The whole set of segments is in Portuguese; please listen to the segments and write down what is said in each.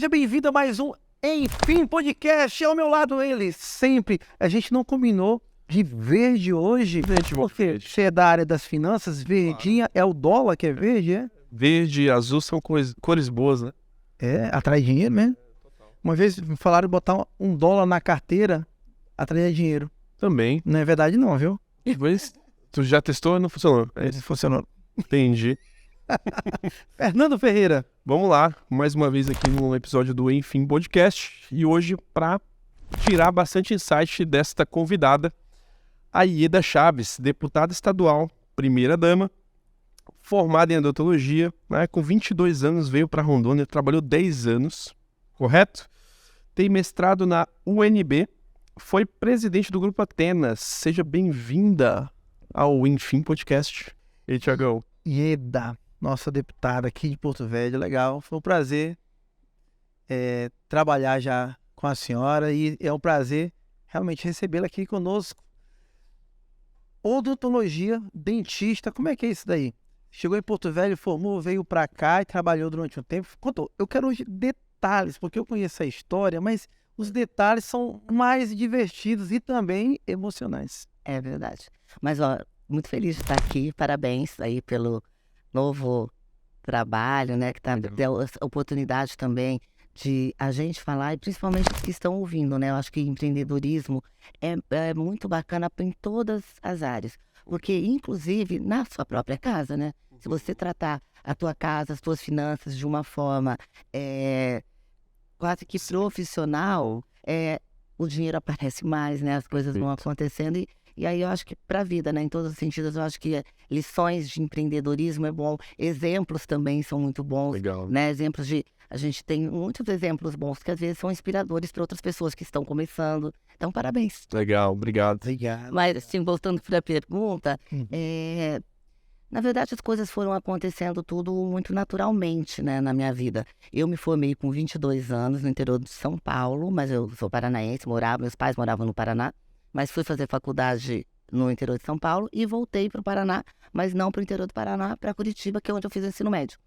Seja bem-vindo a mais um Enfim Podcast. Ao meu lado ele, sempre. A gente não combinou de verde hoje, porque você é da área das finanças, verdinha é o dólar que é verde, é? Verde e azul são cores boas, né? É, atrai dinheiro, né? Uma vez me falaram de botar $1 na carteira, atrai dinheiro. Também. Não é verdade não, viu? Mas tu já testou e não funcionou? Funcionou. Entendi. Fernando Ferreira. Vamos lá, mais uma vez aqui no episódio do Enfim Podcast. E hoje, para tirar bastante insight desta convidada, a Ieda Chaves, deputada estadual, primeira-dama, formada em odontologia, né, com 22 anos, veio para Rondônia, trabalhou 10 anos, correto? Tem mestrado na UNB, foi presidente do Grupo Atenas. Seja bem-vinda ao Enfim Podcast. E aí, Thiagão? Ieda, nossa deputada aqui de Porto Velho, legal. Foi um prazer trabalhar já com a senhora e é um prazer realmente recebê-la aqui conosco. Odontologia, dentista, como é que é isso daí? Chegou em Porto Velho, formou, veio para cá e trabalhou durante um tempo. Eu quero hoje detalhes, porque eu conheço a história, mas os detalhes são mais divertidos e também emocionais. É verdade. Mas, ó, muito feliz de estar aqui. Parabéns aí pelo novo trabalho, né? Que deu a oportunidade também de a gente falar, e principalmente os que estão ouvindo, né? Eu acho que empreendedorismo é muito bacana em todas as áreas. Porque, inclusive, na sua própria casa, né? Se você tratar a tua casa, as tuas finanças de uma forma quase que profissional, o dinheiro aparece mais, né? As coisas vão acontecendo e aí eu acho que para a vida, né? Em todos os sentidos, eu acho que lições de empreendedorismo é bom. Exemplos também são muito bons. Legal. Né? Exemplos de... A gente tem muitos exemplos bons que às vezes são inspiradores para outras pessoas que estão começando. Então, parabéns. Legal, obrigado. Obrigado. Mas, assim, voltando para a pergunta, na verdade, as coisas foram acontecendo tudo muito naturalmente, né, na minha vida. Eu me formei com 22 anos no interior de São Paulo, mas eu sou paranaense, meus pais moravam no Paraná, mas fui fazer faculdade no interior de São Paulo e voltei para o Paraná, mas não para o interior do Paraná, para Curitiba, que é onde eu fiz o ensino médio.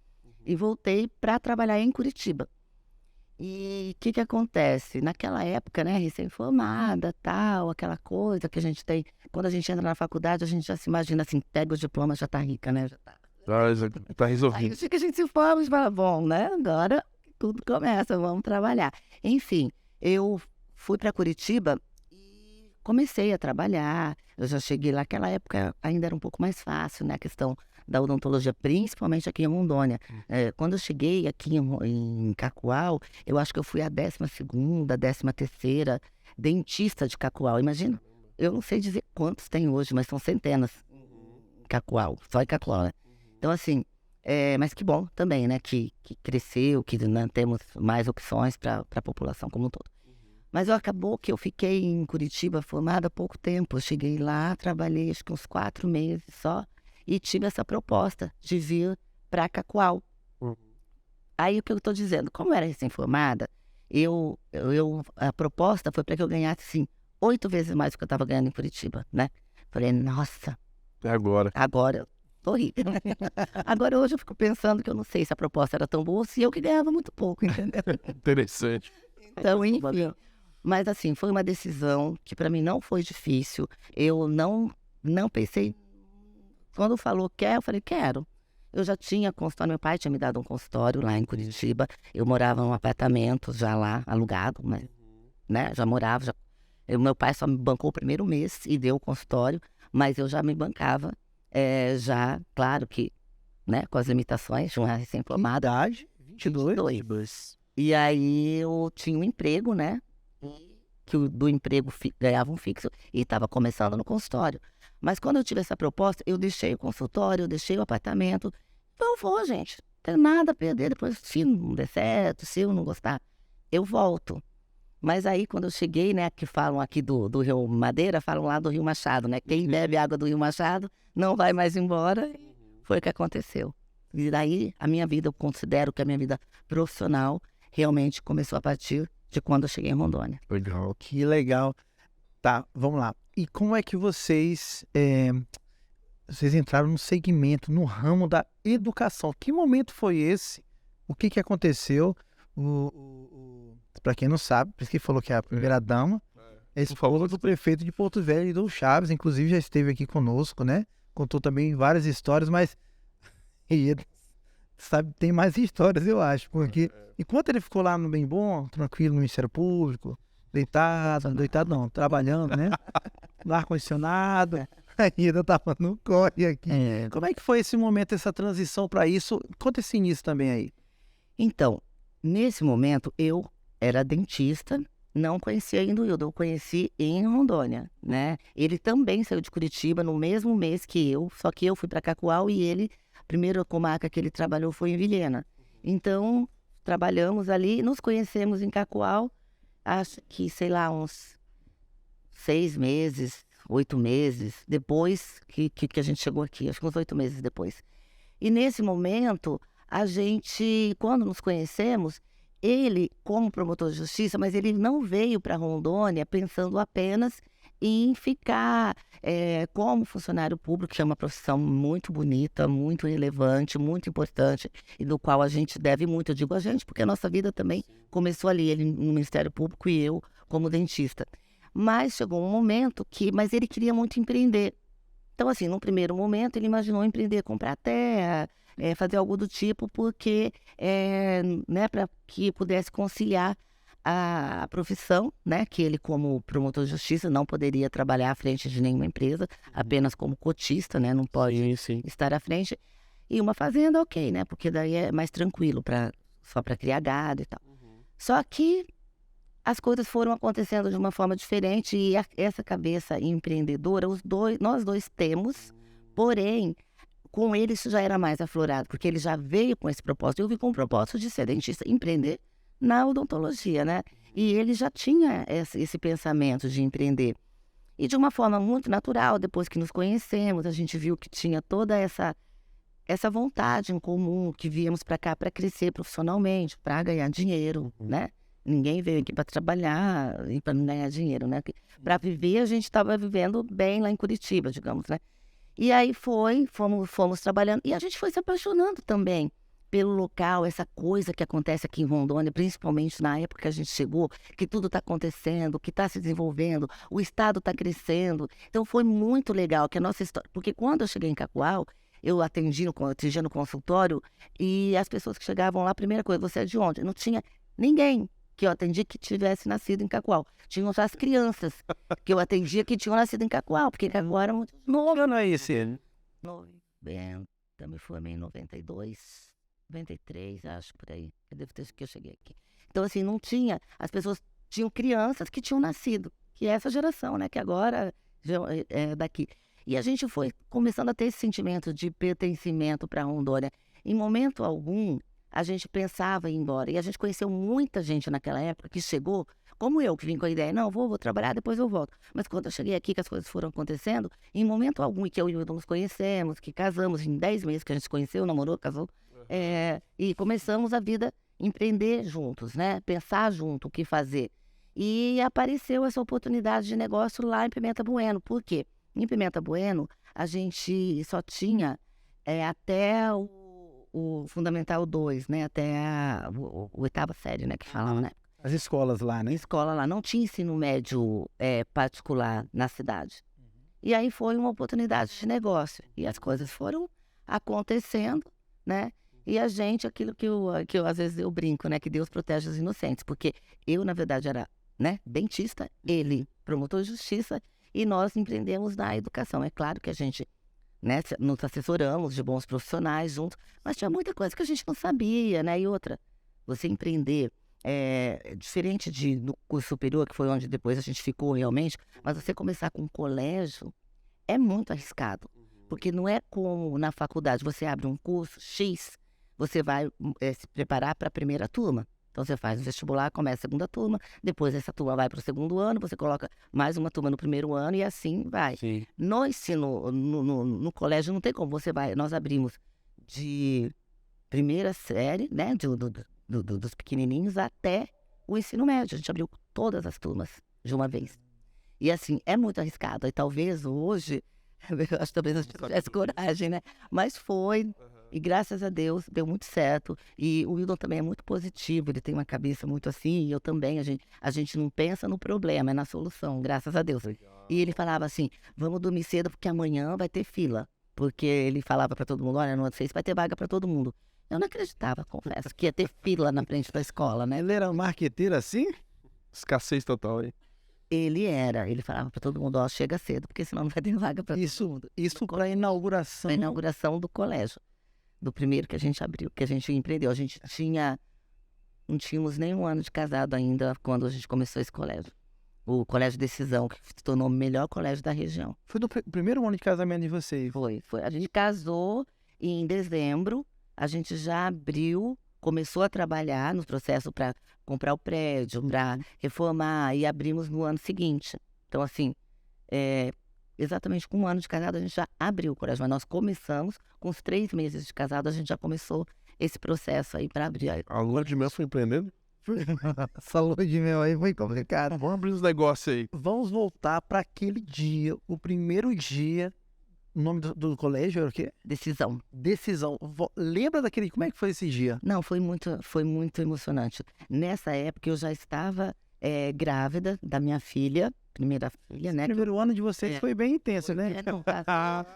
E voltei para trabalhar em Curitiba. E o que acontece? Naquela época, né, recém-formada, tal, aquela coisa que a gente tem. Quando a gente entra na faculdade, a gente já se imagina assim, pega o diploma, já tá rica, né? Já tá. Tá Aí resolvido. o dia que a gente se forma, a gente fala, bom, né? Agora tudo começa, vamos trabalhar. Enfim, eu fui para Curitiba e comecei a trabalhar. Eu já cheguei lá, naquela época ainda era um pouco mais fácil, né? A questão da odontologia, principalmente aqui em Rondônia. Quando eu cheguei aqui em Cacoal, eu acho que eu fui a 12ª, 13ª dentista de Cacoal. Imagina, eu não sei dizer quantos tem hoje, mas são centenas em Cacoal, só em Cacoal, né? Então, assim, mas que bom também, né, que cresceu, que né, temos mais opções para a população como um todo. Mas acabou que eu fiquei em Curitiba formada há pouco tempo. Eu cheguei lá, trabalhei acho que uns 4 meses só, e tive essa proposta de vir para Cacoal. Aí o que eu estou dizendo, como eu era recém-formada, a proposta foi para que eu ganhasse, assim, 8 vezes mais do que eu estava ganhando em Curitiba, né? Falei, nossa, É agora. agora eu tô rica. Agora hoje eu fico pensando que eu não sei se a proposta era tão boa ou se eu que ganhava muito pouco, entendeu? Interessante. Então, enfim. Mas assim, foi uma decisão que para mim não foi difícil. Eu não pensei. Quando falou quer, eu falei, quero. Eu já tinha consultório, meu pai tinha me dado um consultório lá em Curitiba. Eu morava num apartamento já lá, alugado, mas, né? Já morava. Meu pai só me bancou o primeiro mês e deu o consultório, mas eu já me bancava. Já, claro que, né, com as limitações de uma recém-formada. Idade? 22. E aí eu tinha um emprego, né? Que do emprego ganhava um fixo e estava começando no consultório. Mas quando eu tive essa proposta, eu deixei o consultório, eu deixei o apartamento. Então eu vou, gente. Não tenho nada a perder. Depois, se não der certo, se eu não gostar, eu volto. Mas aí, quando eu cheguei, né, que falam aqui do Rio Madeira, falam lá do Rio Machado, né? Quem bebe água do Rio Machado não vai mais embora. Foi o que aconteceu. E daí, a minha vida, eu considero que a minha vida profissional realmente começou a partir de quando eu cheguei em Rondônia. Legal. Que legal. Tá, vamos lá. E como é que vocês entraram no segmento, no ramo da educação? Que momento foi esse? O que aconteceu? Para quem não sabe, por isso que falou que é a primeira dama, é esposa do prefeito de Porto Velho, Edu Chaves, inclusive já esteve aqui conosco, né? Contou também várias histórias, mas sabe, tem mais histórias, eu acho, porque enquanto ele ficou lá no Bem Bom, tranquilo no Ministério Público, deitado não, trabalhando, né? No ar-condicionado, ainda tava no corre aqui. Como é que foi esse momento, essa transição para isso? Conta esse início também aí. Então, nesse momento, eu era dentista, não conhecia ainda o Hildo, eu conheci em Rondônia, né? Ele também saiu de Curitiba no mesmo mês que eu, só que eu fui para Cacoal e ele, a primeira comarca que ele trabalhou foi em Vilhena. Então, trabalhamos ali, nos conhecemos em Cacoal, acho que, sei lá, uns 6 meses, 8 meses depois que a gente chegou aqui, acho que uns 8 meses depois. E nesse momento, a gente, quando nos conhecemos, ele, como promotor de justiça, mas ele não veio para Rondônia pensando apenas em ficar como funcionário público, que é uma profissão muito bonita, muito relevante, muito importante, e do qual a gente deve muito. Eu digo a gente, porque a nossa vida também começou ali, ele no Ministério Público e eu como dentista. Mas chegou um momento mas ele queria muito empreender. Então, assim, num primeiro momento, ele imaginou empreender, comprar terra, fazer algo do tipo, porque, né, para que pudesse conciliar a profissão, né, que ele, como promotor de justiça, não poderia trabalhar à frente de nenhuma empresa, apenas como cotista, né, não pode estar à frente. E uma fazenda, ok, né, porque daí é mais tranquilo, só para criar gado e tal. Só que as coisas foram acontecendo de uma forma diferente e essa cabeça empreendedora, nós dois temos, porém, com ele isso já era mais aflorado, porque ele já veio com esse propósito. Eu vim com o propósito de ser dentista, empreender na odontologia, né? E ele já tinha esse pensamento de empreender. E de uma forma muito natural, depois que nos conhecemos, a gente viu que tinha toda essa vontade em comum, que viemos para cá para crescer profissionalmente, para ganhar dinheiro, né? Ninguém veio aqui para trabalhar e para não ganhar dinheiro, né? Para viver, a gente estava vivendo bem lá em Curitiba, digamos, né? E aí fomos trabalhando. E a gente foi se apaixonando também pelo local, essa coisa que acontece aqui em Rondônia, principalmente na época que a gente chegou, que tudo está acontecendo, que está se desenvolvendo, o estado está crescendo. Então foi muito legal que a nossa história... Porque quando eu cheguei em Cacoal, eu atendia no consultório e as pessoas que chegavam lá, a primeira coisa, você é de onde? Não tinha ninguém que eu atendi que tivesse nascido em Cacoal. Tinham só as crianças que eu atendia que tinham nascido em Cacoal, porque Cacoal era muito novo. Que ano é esse? 90, me formei em 92, 93, acho, por aí. Eu devo ter que eu cheguei aqui. Então, assim, não tinha... As pessoas tinham crianças que tinham nascido, que é essa geração, né? Que agora é daqui. E a gente foi começando a ter esse sentimento de pertencimento para Rondônia. Em momento algum, a gente pensava em ir embora. E a gente conheceu muita gente naquela época que chegou, como eu, que vim com a ideia, não, vou trabalhar, depois eu volto. Mas quando eu cheguei aqui, que as coisas foram acontecendo, em momento algum, e que eu e o Hildo nos conhecemos, que casamos em 10 meses que a gente se conheceu, namorou, casou, e começamos a vida, empreender juntos, né? Pensar junto o que fazer. E apareceu essa oportunidade de negócio lá em Pimenta Bueno. Por quê? Em Pimenta Bueno, a gente só tinha até o Fundamental 2, né? Até a oitava série, né? Que falam, né? As escolas lá, né? A escola lá. Não tinha ensino médio particular na cidade. E aí foi uma oportunidade de negócio. E as coisas foram acontecendo, né? E a gente, aquilo que eu às vezes eu brinco, né? Que Deus protege os inocentes. Porque eu, na verdade, era, né, dentista, ele, promotor de justiça, e nós empreendemos na educação. É claro que a gente, né, nos assessoramos de bons profissionais juntos, mas tinha muita coisa que a gente não sabia, né? E outra, você empreender diferente do curso superior, que foi onde depois a gente ficou realmente, mas você começar com um colégio é muito arriscado, porque não é como na faculdade, você abre um curso X, você vai se preparar para a primeira turma. Então, você faz o vestibular, começa a segunda turma, depois essa turma vai para o segundo ano, você coloca mais uma turma no primeiro ano e assim vai. Sim. No ensino, no colégio, não tem como, nós abrimos de primeira série, né, dos pequenininhos até o ensino médio. A gente abriu todas as turmas de uma vez. E assim, é muito arriscado. E talvez hoje, eu acho que talvez a gente tivesse coragem, né? Mas foi... E graças a Deus deu muito certo. E o Wildon também é muito positivo, ele tem uma cabeça muito assim, e eu também. A gente não pensa no problema, é na solução, graças a Deus. E ele falava assim, vamos dormir cedo porque amanhã vai ter fila. Porque ele falava para todo mundo, olha, não sei se vai ter vaga para todo mundo. Eu não acreditava, confesso, que ia ter fila na frente da escola, né? Ele era um marqueteiro assim? Escassez total aí. Ele falava para todo mundo, ó, chega cedo, porque senão não vai ter vaga para todo mundo. Isso para a inauguração. A inauguração do colégio, do primeiro que a gente abriu, que a gente empreendeu. A gente não tínhamos nem um ano de casado ainda quando a gente começou esse colégio. O Colégio Decisão, que se tornou o melhor colégio da região. Foi do primeiro ano de casamento de vocês? Foi. A gente casou e em dezembro a gente já abriu, começou a trabalhar no processo para comprar o prédio, para reformar, e abrimos no ano seguinte. Então, assim, exatamente com um ano de casado a gente já abriu o colégio, mas nós começamos, com os 3 meses de casado, a gente já começou esse processo aí para abrir. A lua de mel foi empreendendo? Essa lua de mel aí foi complicada. Vamos abrir os negócios aí. Vamos voltar para aquele dia, o primeiro dia. O nome do colégio era o quê? Decisão. Decisão. Lembra daquele... Como é que foi esse dia? Não, foi muito emocionante. Nessa época eu já estava grávida da minha filha, primeira filha, né? O primeiro ano de vocês foi bem intenso, né? Não,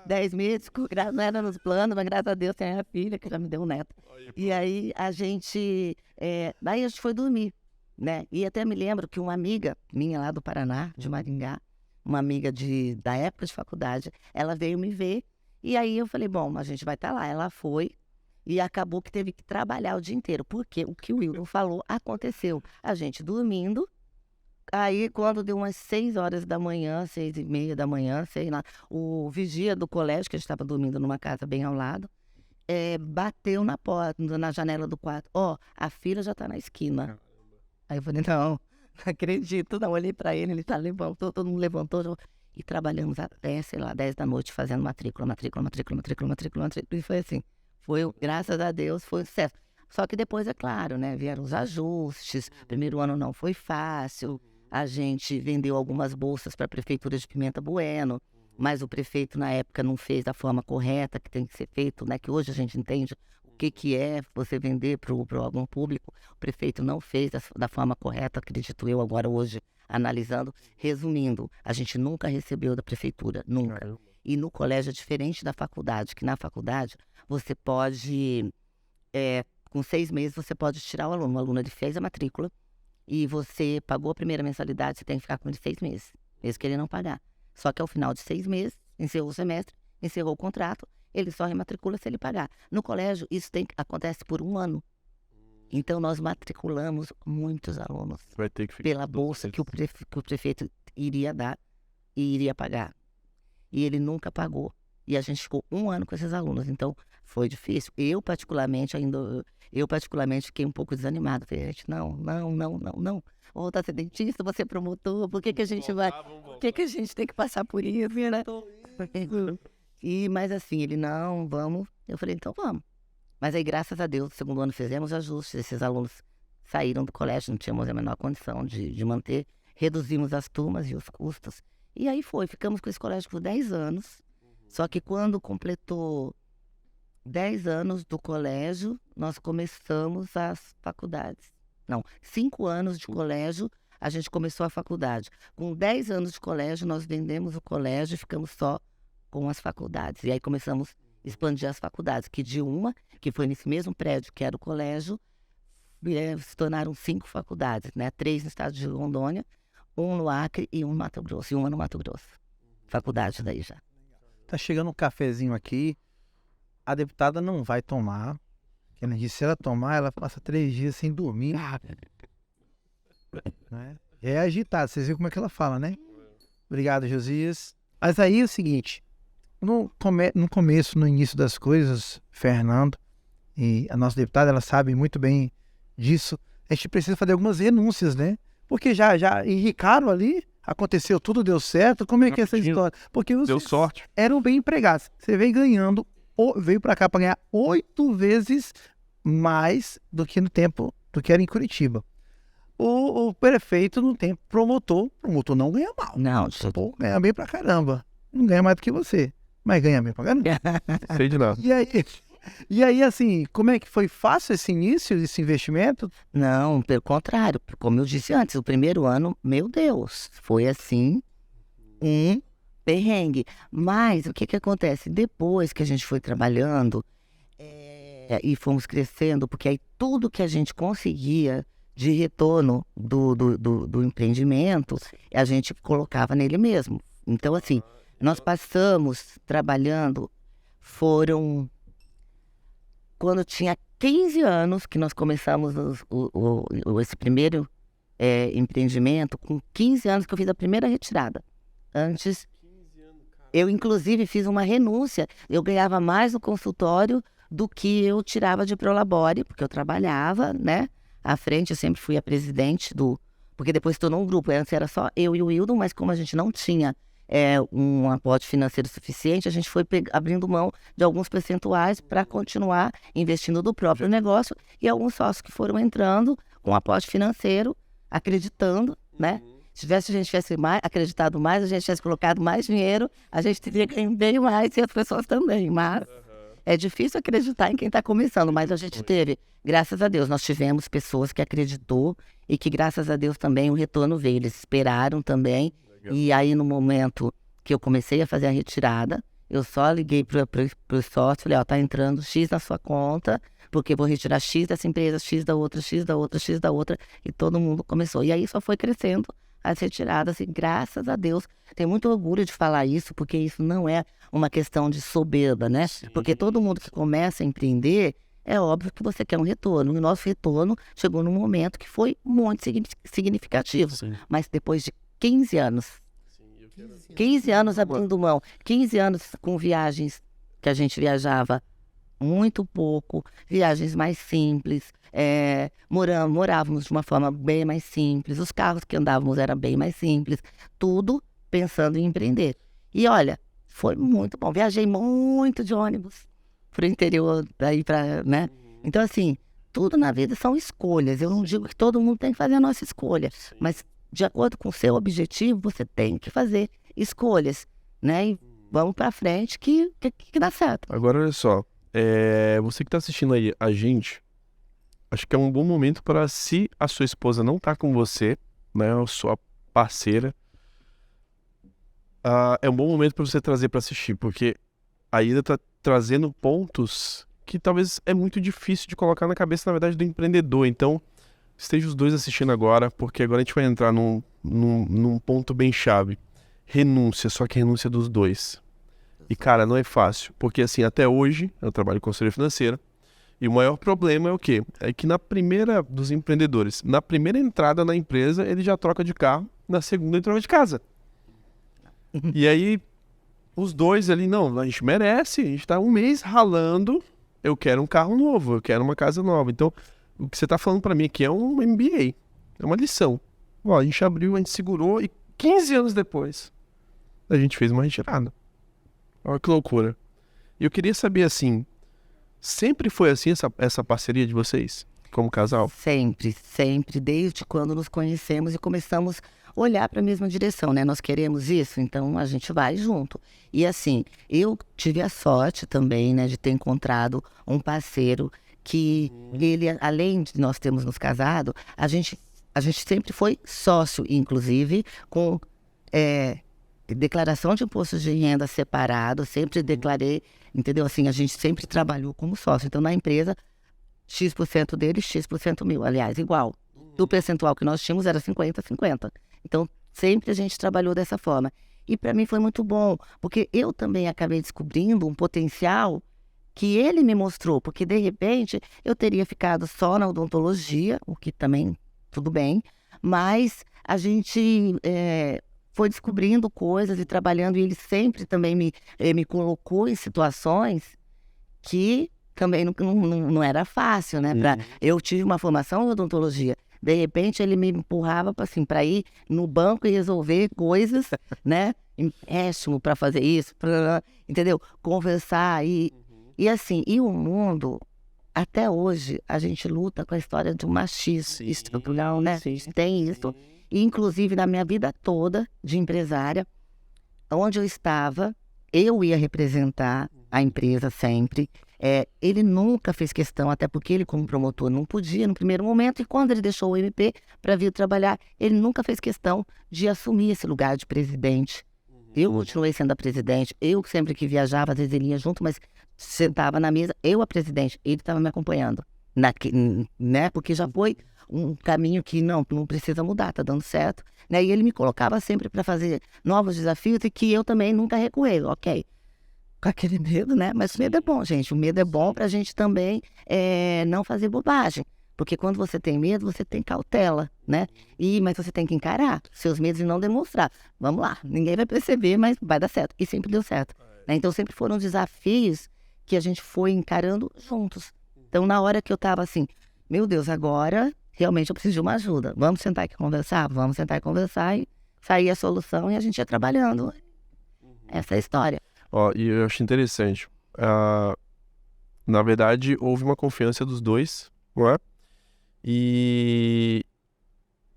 10 meses, não era nos planos, mas graças a Deus tem a filha que já me deu um neto. E aí a gente foi dormir, né? E até me lembro que uma amiga minha lá do Paraná, de Maringá, uma amiga da época de faculdade, ela veio me ver. E aí eu falei, bom, a gente vai estar lá. Ela foi e acabou que teve que trabalhar o dia inteiro. Porque o que o Wildon falou aconteceu. A gente dormindo. Aí, quando deu umas 6 horas da manhã, 6h30 da manhã, sei lá, o vigia do colégio, que a gente estava dormindo numa casa bem ao lado, bateu na porta, na janela do quarto. Ó, a filha já está na esquina. Aí eu falei, não acredito, não. Olhei para ele levantou, todo mundo levantou. E trabalhamos até, sei lá, 10 da noite, fazendo matrícula. E foi assim. Graças a Deus, foi um sucesso. Só que depois, é claro, né, vieram os ajustes. Primeiro ano não foi fácil. A gente vendeu algumas bolsas para a Prefeitura de Pimenta Bueno, mas o prefeito, na época, não fez da forma correta que tem que ser feito, né? Que hoje a gente entende o que é você vender para algum público. O prefeito não fez da forma correta, acredito eu, agora hoje, analisando. Resumindo, a gente nunca recebeu da Prefeitura, nunca. E no colégio é diferente da faculdade, que na faculdade você pode, com 6 meses, você pode tirar o aluno. O aluno ele fez a matrícula e você pagou a primeira mensalidade, você tem que ficar com ele 6 meses, mesmo que ele não pagar. Só que ao final de 6 meses, encerrou o semestre, encerrou o contrato, ele só rematricula se ele pagar. No colégio, isso acontece por 1 ano. Então, nós matriculamos muitos alunos pela bolsa que o prefeito iria dar e iria pagar. E ele nunca pagou. E a gente ficou 1 ano com esses alunos. Então, foi difícil. Eu, particularmente, fiquei um pouco desanimado. Falei, gente, não. Vou voltar a ser dentista, vou ser promotor. Por que a gente vai... Por que a gente tem que passar por isso, né? Mas assim, ele, não, vamos. Eu falei, então vamos. Mas aí, graças a Deus, no segundo ano fizemos ajustes. Esses alunos saíram do colégio, não tínhamos a menor condição de manter. Reduzimos as turmas e os custos. E aí ficamos com esse colégio por 10 anos. Só que quando completou 10 anos do colégio, nós começamos as faculdades. Não, 5 anos de colégio, a gente começou a faculdade. Com 10 anos de colégio, nós vendemos o colégio e ficamos só com as faculdades. E aí começamos a expandir as faculdades, que de uma, que foi nesse mesmo prédio que era o colégio, se tornaram 5 faculdades, né? 3 no estado de Rondônia, 1 no Acre e 1 no Mato Grosso, e 1 no Mato Grosso. Faculdade daí já. Tá chegando um cafezinho aqui, a deputada não vai tomar. Ela disse, se ela tomar, ela passa 3 dias sem dormir. Né? É agitada, vocês viram como é que ela fala, né? Obrigado, Josias. Mas aí é o seguinte, no começo, no início das coisas, Fernando e a nossa deputada, ela sabe muito bem disso, a gente precisa fazer algumas renúncias, né? Porque já enricaram ali, aconteceu tudo, deu certo, como é que é essa história? Porque deu sorte. Eram bem empregados, você veio ganhando, veio para cá para ganhar 8 vezes mais do que no tempo, do que era em Curitiba. O prefeito não tem promotor não ganha mal. Não, pô, ganha bem pra caramba. Não ganha mais do que você, mas ganha bem pra caramba. Sei de nada. E aí, E aí, assim, como é que foi fácil esse início, esse investimento? Não, pelo contrário, como eu disse antes, o primeiro ano, meu Deus, foi assim, um perrengue. Mas o que que acontece? Depois que a gente foi trabalhando e fomos crescendo, porque aí tudo que a gente conseguia de retorno do empreendimento, a gente colocava nele mesmo. Então, assim, nós passamos trabalhando, quando tinha 15 anos que nós começamos esse primeiro empreendimento, com 15 anos que eu fiz a primeira retirada. Antes, eu inclusive fiz uma renúncia, eu ganhava mais no consultório do que eu tirava de Prolabore, porque eu trabalhava, né? À frente, eu sempre fui a presidente porque depois tornou um grupo, antes era só eu e o Wildon, mas como a gente não tinha um aporte financeiro suficiente, a gente foi abrindo mão de alguns percentuais para continuar investindo do próprio negócio, e alguns sócios que foram entrando com aporte financeiro, acreditando, né? Se a gente tivesse acreditado mais, a gente tivesse colocado mais dinheiro, a gente teria ganho bem mais e as pessoas também, mas é difícil acreditar em quem está começando, mas a gente teve, graças a Deus, nós tivemos pessoas que acreditou e que graças a Deus também o retorno veio, eles esperaram também. E aí, no momento que eu comecei a fazer a retirada, eu só liguei para o sócio, falei, tá entrando X na sua conta, porque eu vou retirar X dessa empresa, X da outra, X da outra, X da outra, e todo mundo começou. E aí só foi crescendo as retiradas, e graças a Deus, tenho muito orgulho de falar isso, porque isso não é uma questão de soberba, né? Porque todo mundo que começa a empreender, é óbvio que você quer um retorno. E o nosso retorno chegou num momento que foi muito significativo. Sim. Mas depois de 15 anos. 15 anos abrindo mão. 15 anos com viagens que a gente viajava muito pouco, viagens mais simples, morávamos de uma forma bem mais simples, os carros que andávamos eram bem mais simples, tudo pensando em empreender. E olha, foi muito bom. Viajei muito de ônibus para o interior, daí para, né? Então, assim, tudo na vida são escolhas. Eu não digo que todo mundo tem que fazer a nossa escolha, mas de acordo com o seu objetivo, você tem que fazer escolhas, né? E vamos para frente que dá certo. Agora, olha só, você que está assistindo aí a gente, acho que é um bom momento para, se a sua esposa não tá com você, né, a sua parceira, é um bom momento para você trazer para assistir, porque a Ida tá trazendo pontos que talvez é muito difícil de colocar na cabeça, na verdade, do empreendedor. Então, esteja os dois assistindo agora, porque agora a gente vai entrar num ponto bem chave. Renúncia, só que renúncia dos dois. E, cara, não é fácil, porque assim, até hoje, eu trabalho em consultoria financeira, e o maior problema é o quê? É que dos empreendedores, na primeira entrada na empresa, ele já troca de carro, na segunda ele troca de casa. E aí, os dois ali, não, a gente merece, a gente tá um mês ralando, eu quero um carro novo, eu quero uma casa nova. Então, o que você tá falando pra mim aqui é um MBA, é uma lição. Ó, a gente abriu, a gente segurou, e 15 anos depois, a gente fez uma retirada. Olha que loucura. E eu queria saber, assim, sempre foi assim essa parceria de vocês, como casal? Sempre, sempre, desde quando nos conhecemos e começamos a olhar para a mesma direção, né? Nós queremos isso, então a gente vai junto. E assim, eu tive a sorte também, né, de ter encontrado um parceiro que ele, além de nós termos nos casado, a gente sempre foi sócio, inclusive, com declaração de imposto de renda separado, sempre declarei, entendeu? Assim, a gente sempre trabalhou como sócio. Então, na empresa, X% dele, X% meu. Aliás, igual. Do percentual que nós tínhamos era 50-50. Então, sempre a gente trabalhou dessa forma. E para mim foi muito bom, porque eu também acabei descobrindo um potencial que ele me mostrou, porque de repente eu teria ficado só na odontologia, o que também tudo bem, mas a gente foi descobrindo coisas e trabalhando, e ele sempre também me colocou em situações que também não era fácil, né? Eu tive uma formação em odontologia, de repente ele me empurrava para ir no banco e resolver coisas, né? Empréstimo para fazer isso, entendeu? Conversar e assim, e o mundo, até hoje, a gente luta com a história do machismo estrutural, né? Tem isso. E, inclusive, na minha vida toda de empresária, onde eu estava, eu ia representar a empresa sempre. Ele nunca fez questão, até porque ele como promotor não podia no primeiro momento, e quando ele deixou o MP para vir trabalhar, ele nunca fez questão de assumir esse lugar de presidente. Eu continuei sendo a presidente, eu sempre que viajava, às vezes ele ia junto, mas sentava na mesa, eu a presidente, ele estava me acompanhando, né? Porque já foi um caminho que não precisa mudar, tá dando certo, né? E ele me colocava sempre para fazer novos desafios e que eu também nunca recuei, ok? Com aquele medo, né? Mas o medo é bom, gente, o medo é bom pra gente também não fazer bobagem. Porque quando você tem medo, você tem cautela, né? Mas você tem que encarar seus medos e não demonstrar. Vamos lá, ninguém vai perceber, mas vai dar certo. E sempre deu certo, né? Então sempre foram desafios que a gente foi encarando juntos. Então na hora que eu tava assim, meu Deus, agora realmente eu preciso de uma ajuda. Vamos sentar aqui e conversar? Vamos sentar e conversar e sair a solução e a gente ia trabalhando. Essa é a história. E eu acho interessante. Na verdade, houve uma confiança dos dois, não é? E,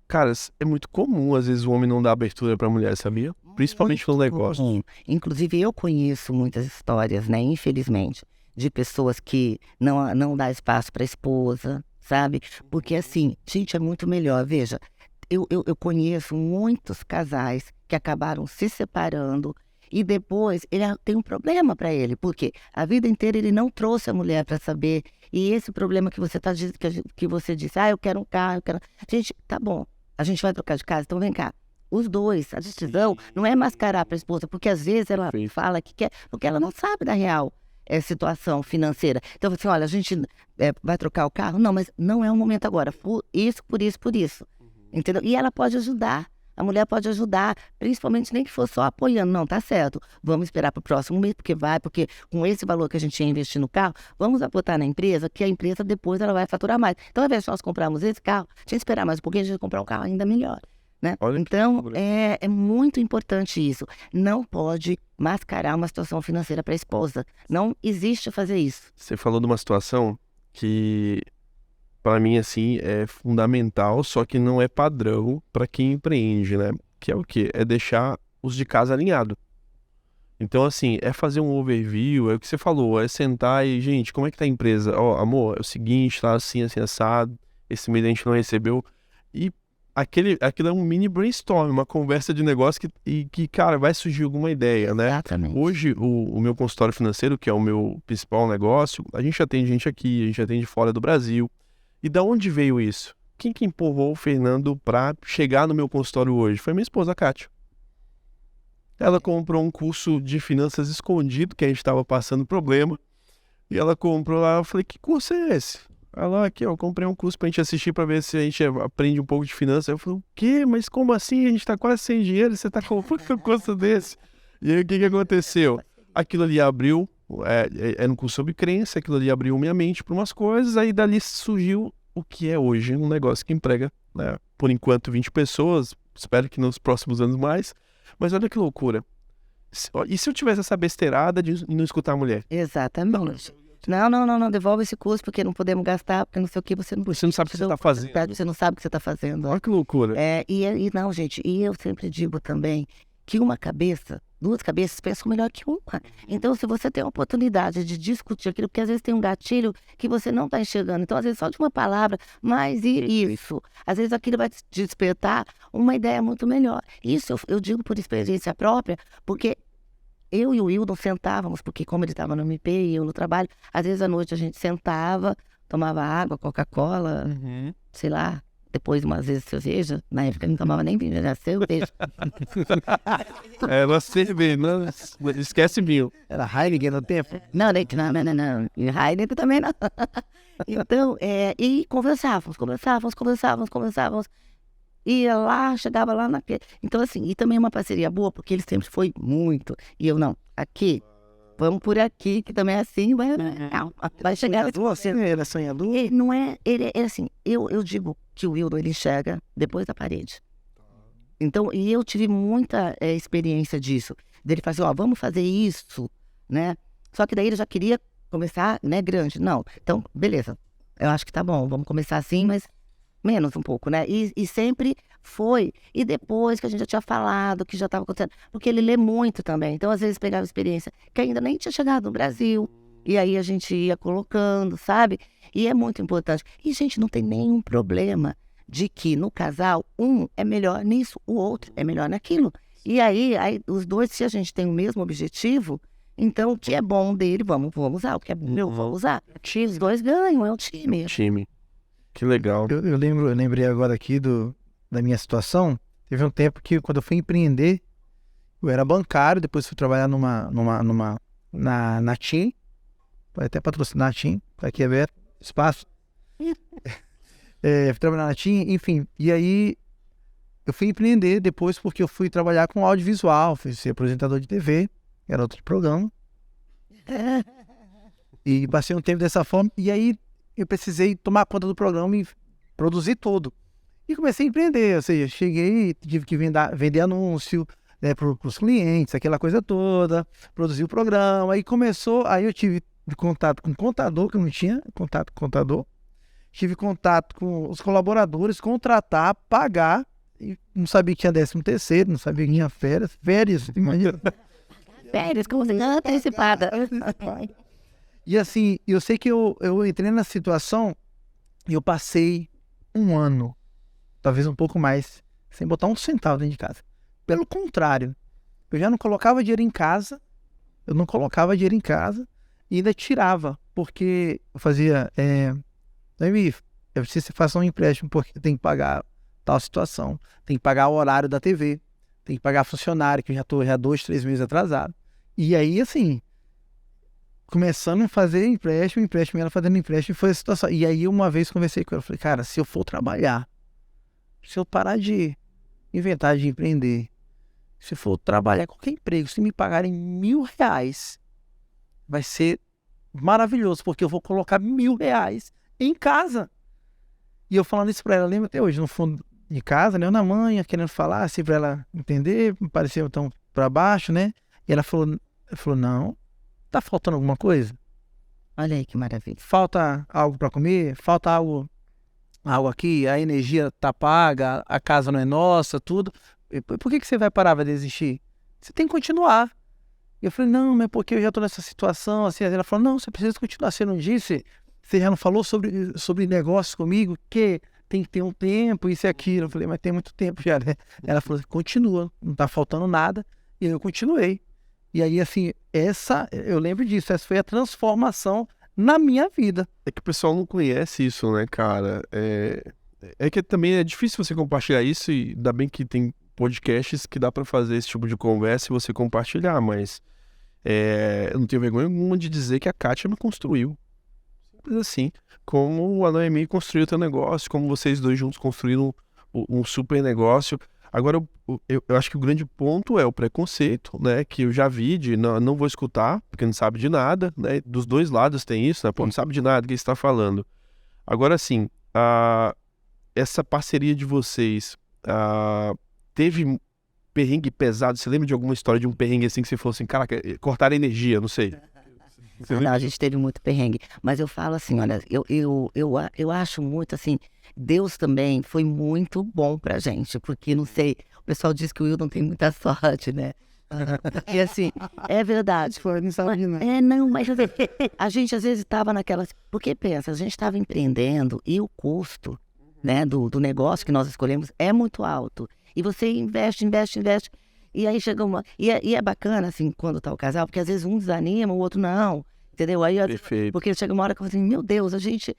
cara, é muito comum, às vezes, o homem não dar abertura pra mulher, sabia? Principalmente no negócio. Inclusive, eu conheço muitas histórias, né, infelizmente, de pessoas que não dá espaço pra esposa, sabe? Porque, assim, gente, é muito melhor. Veja, eu conheço muitos casais que acabaram se separando e depois ele tem um problema para ele, porque a vida inteira ele não trouxe a mulher para saber. E esse problema que você que você disse, eu quero um carro, eu quero... Gente, tá bom, a gente vai trocar de casa, então vem cá. Os dois, a decisão não é mascarar para a esposa, porque às vezes ela fala que quer, porque ela não sabe da real situação financeira. Então, assim, olha, a gente vai trocar o carro? Não, mas não é o momento agora. Por isso. Entendeu? E ela pode ajudar. A mulher pode ajudar, principalmente nem que for só apoiando. Não, tá certo, vamos esperar para o próximo mês, porque com esse valor que a gente ia investir no carro, vamos aportar na empresa, que a empresa depois ela vai faturar mais. Então, ao invés de nós comprarmos esse carro, a gente esperar mais um pouquinho, a gente vai comprar um carro ainda melhor, né? Então, é muito importante isso. Não pode mascarar uma situação financeira para a esposa. Não existe fazer isso. Você falou de uma situação que... para mim, assim, é fundamental, só que não é padrão para quem empreende, né? Que é o quê? É deixar os de casa alinhado. Então, assim, é fazer um overview, é o que você falou, é sentar e, gente, como é que tá a empresa? Amor, é o seguinte, tá assim, assado, esse mês a gente não recebeu. E aquilo é um mini brainstorm, uma conversa de negócio que, cara, vai surgir alguma ideia, né? Exatamente. Hoje, o meu consultório financeiro, que é o meu principal negócio, a gente atende gente aqui, a gente atende fora do Brasil. E da onde veio isso? Quem que empurrou o Fernando para chegar no meu consultório hoje? Foi minha esposa, Kátia. Ela comprou um curso de finanças escondido, que a gente estava passando problema. E ela comprou lá, eu falei, que curso é esse? Ela, aqui, eu comprei um curso pra gente assistir pra ver se a gente aprende um pouco de finanças. Eu falei, o quê? Mas como assim? A gente tá quase sem dinheiro, você tá comprando um curso desse? E aí, o que aconteceu? Aquilo ali abriu... era um curso sobre crença, aquilo ali abriu minha mente para umas coisas, aí dali surgiu o que é hoje um negócio que emprega, né, por enquanto 20 pessoas, espero que nos próximos anos mais, mas olha que loucura. E se eu tivesse essa besteirada de não escutar a mulher? Exatamente. Não, devolve esse curso porque não podemos gastar, porque não sei o que, você não sabe o que você está fazendo. Você não sabe o que você está fazendo. Olha que loucura. E não, gente, e eu sempre digo também que duas cabeças pensam melhor que uma. Então, se você tem a oportunidade de discutir aquilo, porque às vezes tem um gatilho que você não está enxergando. Então, às vezes, só de uma palavra, mas isso. Às vezes, aquilo vai despertar uma ideia muito melhor. Isso eu digo por experiência própria, porque eu e o Wildon sentávamos, porque como ele estava no MP e eu no trabalho, às vezes à noite a gente sentava, tomava água, Coca-Cola, sei lá. Depois, umas vezes, cerveja. Na época, eu não tomava nem vinho, era cerveja. Era cerveja, não esquece vinho. Era Heineken no tempo? Não. E Heineken também não. Então, e conversávamos. Ia lá, chegava lá naquele. Então, assim, e também uma parceria boa, porque ele sempre foi muito. E eu, não, aqui, vamos por aqui, que também é assim, vai chegar... Você era sonhador? Ele não é, ele é assim, eu digo que o Wildon, ele enxerga depois da parede. Então, e eu tive muita experiência disso. Dele fazer, vamos fazer isso, né? Só que daí ele já queria começar, né, grande. Não, então, beleza, eu acho que tá bom, vamos começar assim, mas menos um pouco, né? E sempre foi. E depois que a gente já tinha falado, que já estava acontecendo, porque ele lê muito também. Então, às vezes, pegava experiência que ainda nem tinha chegado no Brasil, E aí a gente ia colocando, sabe? E é muito importante. E, gente, não tem nenhum problema de que no casal, um é melhor nisso, o outro é melhor naquilo. E aí os dois, se a gente tem o mesmo objetivo, então o que é bom dele, vamos usar. O que é bom meu, vamos usar. Os dois ganham, é o time. Time. Que legal. Eu lembrei agora aqui da minha situação. Teve um tempo que, quando eu fui empreender, eu era bancário, depois fui trabalhar na TIM. Pode até patrocinar a TIM, tá aqui aberto, espaço. Fui trabalhar na TIM, enfim. E aí, eu fui empreender depois porque eu fui trabalhar com audiovisual, fui ser apresentador de TV, era outro programa. E passei um tempo dessa forma, e aí eu precisei tomar conta do programa e produzir tudo. E comecei a empreender, ou seja, cheguei, tive que vender anúncio, né, para os clientes, aquela coisa toda, produzir o programa, aí eu tive contato com o contador, que eu não tinha contato com o contador, tive contato com os colaboradores, contratar, pagar, e não sabia que tinha 13º, não sabia que tinha férias, imagina. Férias, como assim? Antecipada. E assim, eu sei que eu entrei na situação e eu passei um ano, talvez um pouco mais, sem botar um centavo dentro de casa. Pelo contrário, eu já não colocava dinheiro em casa, e ainda tirava, porque eu fazia, eu preciso que você faça um empréstimo porque tem que pagar tal situação, tem que pagar o horário da TV, tem que pagar funcionário, que eu já estou 2, 3 meses atrasado. E aí, assim, começando a fazer empréstimo, ela fazendo empréstimo, foi a situação. E aí, uma vez conversei com ela, falei, cara, se eu for trabalhar, se eu parar de inventar de empreender, se eu for trabalhar qualquer emprego, se me pagarem R$1.000, vai ser maravilhoso, porque eu vou colocar R$1.000 em casa. E eu falando isso pra ela, lembro até hoje, no fundo de casa, né, eu na manhã, querendo falar, assim, pra ela entender, me pareceu tão pra baixo, né, e ela falou, não, tá faltando alguma coisa? Olha aí que maravilha. Falta algo pra comer? Falta algo aqui? A energia tá paga, a casa não é nossa, tudo. Por que você vai parar, vai desistir? Você tem que continuar. E eu falei, não, mas porque eu já tô nessa situação, assim. Ela falou, não, você precisa continuar. Você não disse? Você já não falou sobre negócios comigo? Que tem que ter um tempo, isso e aquilo. Eu falei, mas tem muito tempo já, né? Ela falou, continua, não tá faltando nada. E eu continuei. E aí, assim, eu lembro disso, essa foi a transformação na minha vida. É que o pessoal não conhece isso, né, cara? É que também é difícil você compartilhar isso, e ainda bem que tem podcasts que dá pra fazer esse tipo de conversa e você compartilhar, mas eu não tenho vergonha nenhuma de dizer que a Kátia me construiu. Simples assim. Como a Noemi construiu o teu negócio, como vocês dois juntos construíram um super negócio. Agora, eu acho que o grande ponto é o preconceito, né? Que eu já vi de não vou escutar, porque não sabe de nada, né? Dos dois lados tem isso, né? Pô, não sabe de nada do que você está falando. Agora, sim, essa parceria de vocês teve perrengue pesado? Você lembra de alguma história de um perrengue assim que você falou assim, caraca, cortaram a energia, não sei. Não, a gente teve muito perrengue. Mas eu falo assim, olha, eu acho muito assim, Deus também foi muito bom pra gente, porque não sei, o pessoal diz que o Will não tem muita sorte, né? Porque assim, é verdade. Não, mas a gente às vezes estava naquelas. Porque pensa, a gente estava empreendendo e o custo, né, do negócio que nós escolhemos é muito alto. E você investe. E aí chega uma. E é bacana, assim, quando tá o casal, porque às vezes um desanima, o outro não. Entendeu? Aí, Perfeito. porque chega uma hora que eu falo assim, meu Deus, a gente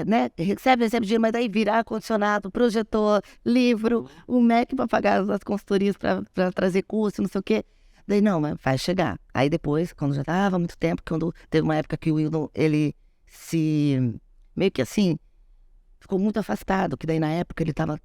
né, recebe dinheiro, mas daí virar ar-condicionado, projetor, livro, o MEC para pagar as consultorias para trazer curso, não sei o quê. Daí não, mas vai chegar. Aí depois, quando já tava muito tempo, quando teve uma época que o Wildon, ele se meio que assim, ficou muito afastado, que daí na época ele tava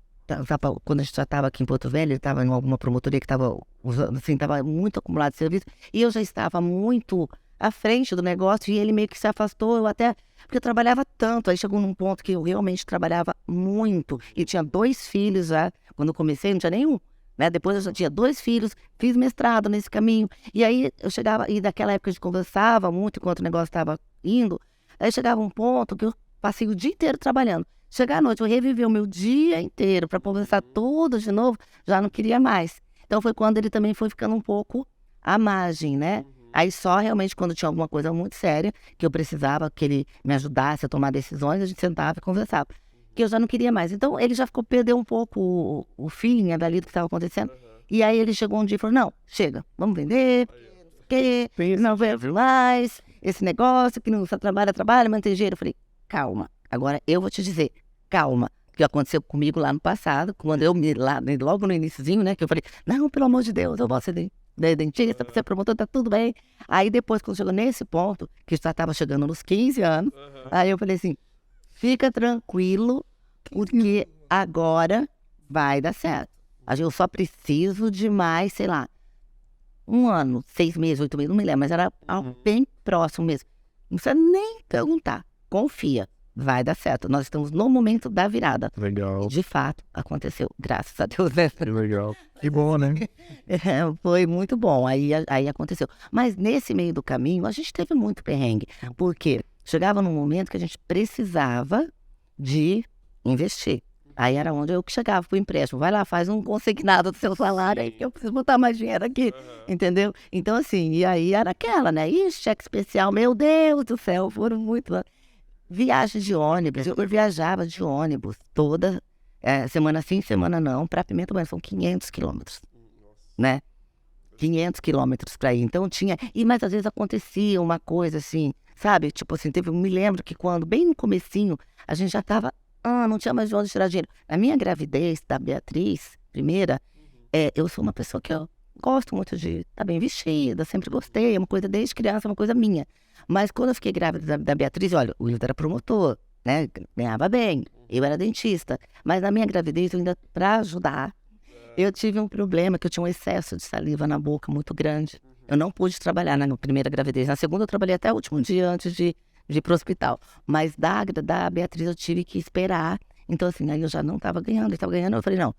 quando a gente já estava aqui em Porto Velho, ele estava em alguma promotoria que estava usando, assim, estava muito acumulado de serviço, e eu já estava muito à frente do negócio, e ele meio que se afastou, porque eu trabalhava tanto, aí chegou num ponto que eu realmente trabalhava muito, e tinha 2 filhos já, quando eu comecei não tinha nenhum, né, depois eu já tinha 2 filhos, fiz mestrado nesse caminho, e aí eu chegava, e naquela época a gente conversava muito enquanto o negócio estava indo, aí chegava um ponto que eu passei o dia inteiro trabalhando. Chegar à noite, eu revivi o meu dia inteiro para conversar tudo de novo, já não queria mais. Então foi quando ele também foi ficando um pouco à margem, né? Aí só realmente quando tinha alguma coisa muito séria, que eu precisava que ele me ajudasse a tomar decisões, a gente sentava e conversava. Que eu já não queria mais. Então ele já perdeu um pouco o feeling dali do que estava acontecendo. E aí ele chegou um dia e falou, não, chega, vamos vender, porque não vai mais, esse negócio que não só trabalha, mantém dinheiro. Eu falei, calma, agora eu vou te dizer, calma. O que aconteceu comigo lá no passado, quando eu logo no iniciozinho, né, que eu falei, não, pelo amor de Deus, eu vou ser dentista, ser promotor, tá tudo bem. Aí depois, quando chegou nesse ponto, que já estava chegando nos 15 anos, aí eu falei assim, fica tranquilo, porque agora vai dar certo. Eu só preciso de mais, sei lá, 1 ano, 6 meses, 8 meses, não me lembro, mas era algo bem próximo mesmo. Não precisa nem perguntar, confia. Vai dar certo. Nós estamos no momento da virada. Legal. De fato, aconteceu. Graças a Deus, né? Legal. Que bom, né? Foi muito bom. Aí aconteceu. Mas nesse meio do caminho, a gente teve muito perrengue. Porque chegava num momento que a gente precisava de investir. Aí era onde eu chegava pro empréstimo. Vai lá, faz um consignado do seu salário aí, que eu preciso botar mais dinheiro aqui. Entendeu? Então, assim, e aí era aquela, né? Ih, cheque especial, meu Deus do céu, foram muito... Viagens de ônibus, eu viajava de ônibus toda semana sim, semana não, para Pimenta Bueno, são 500 quilômetros, né? 500 quilômetros para ir, então tinha, mas às vezes acontecia uma coisa assim, sabe? Tipo assim, me lembro que quando, bem no comecinho, a gente já estava, não tinha mais de onde tirar dinheiro. Na minha gravidez da Beatriz, primeira, eu sou uma pessoa que eu gosto muito de estar bem vestida, sempre gostei, é uma coisa desde criança, é uma coisa minha. Mas quando eu fiquei grávida da Beatriz, olha, o Wilton era promotor, né? Ganhava bem, eu era dentista. Mas na minha gravidez, eu ainda, para ajudar, eu tive um problema, que eu tinha um excesso de saliva na boca muito grande. Eu não pude trabalhar na primeira gravidez. Na segunda, eu trabalhei até o último dia antes de ir para o hospital. Mas da Beatriz, eu tive que esperar. Então, assim, aí eu já não estava ganhando, ele estava ganhando. Eu falei, não,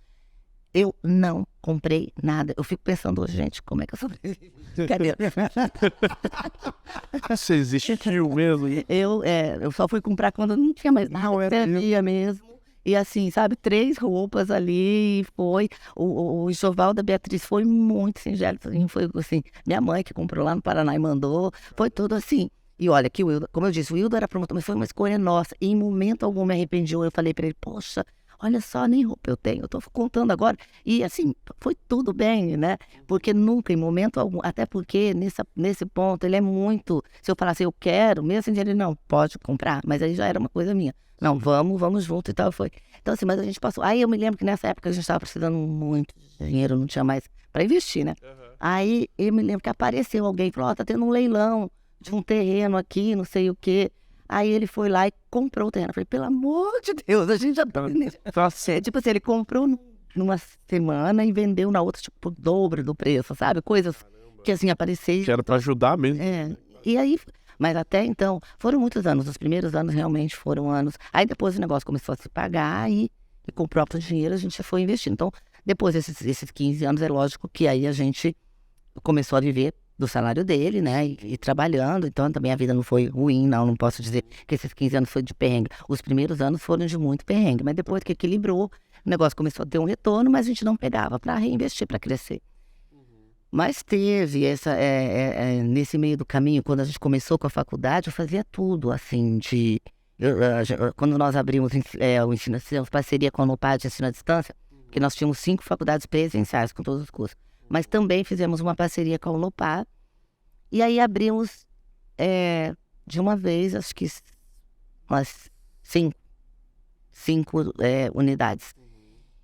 eu não comprei nada. Eu fico pensando hoje, gente, como é que eu sobrevivi? Cadê? Você existiu mesmo? Eu só fui comprar quando não tinha mais nada, servia mesmo. E assim, sabe, 3 roupas ali e foi. O enxoval da Beatriz foi muito singelo. Assim, foi assim, minha mãe que comprou lá no Paraná e mandou. Foi tudo assim. E olha, que o Wildo, como eu disse, o Wildo era promotor, mas foi uma escolha nossa. E em momento algum me arrependi. Eu falei pra ele, poxa, olha só, nem roupa eu tenho, eu tô contando agora. E assim, foi tudo bem, né? Porque nunca, em momento algum, até porque nesse ponto ele é muito... Se eu falasse, eu quero, mesmo assim, ele não, pode comprar, mas aí já era uma coisa minha. Não, vamos junto e tal, foi. Então assim, mas a gente passou. Aí eu me lembro que nessa época a gente estava precisando muito de dinheiro, não tinha mais para investir, né? Aí eu me lembro que apareceu alguém e falou, tá tendo um leilão de um terreno aqui, não sei o quê. Aí ele foi lá e comprou o terreno. Eu falei, pelo amor de Deus, a gente já tá... Tipo assim, ele comprou numa semana e vendeu na outra, tipo, o dobro do preço, sabe? Coisas que assim, apareceram. Que era pra ajudar mesmo. E aí, mas até então, foram muitos anos. Os primeiros anos realmente foram anos. Aí depois o negócio começou a se pagar e com o próprio dinheiro a gente foi investindo. Então, depois desses 15 anos, é lógico que aí a gente começou a viver do salário dele, né, e trabalhando, então também a vida não foi ruim, não posso dizer que esses 15 anos foi de perrengue. Os primeiros anos foram de muito perrengue, mas depois que equilibrou, o negócio começou a ter um retorno, mas a gente não pegava para reinvestir, para crescer. Mas teve nesse meio do caminho, quando a gente começou com a faculdade, eu fazia tudo, assim, quando nós abrimos o ensino, parceria com a Unopar de ensino à distância, que nós tínhamos 5 faculdades presenciais com todos os cursos. Mas também fizemos uma parceria com a Unopar. E aí abrimos de uma vez, acho que umas 5 unidades.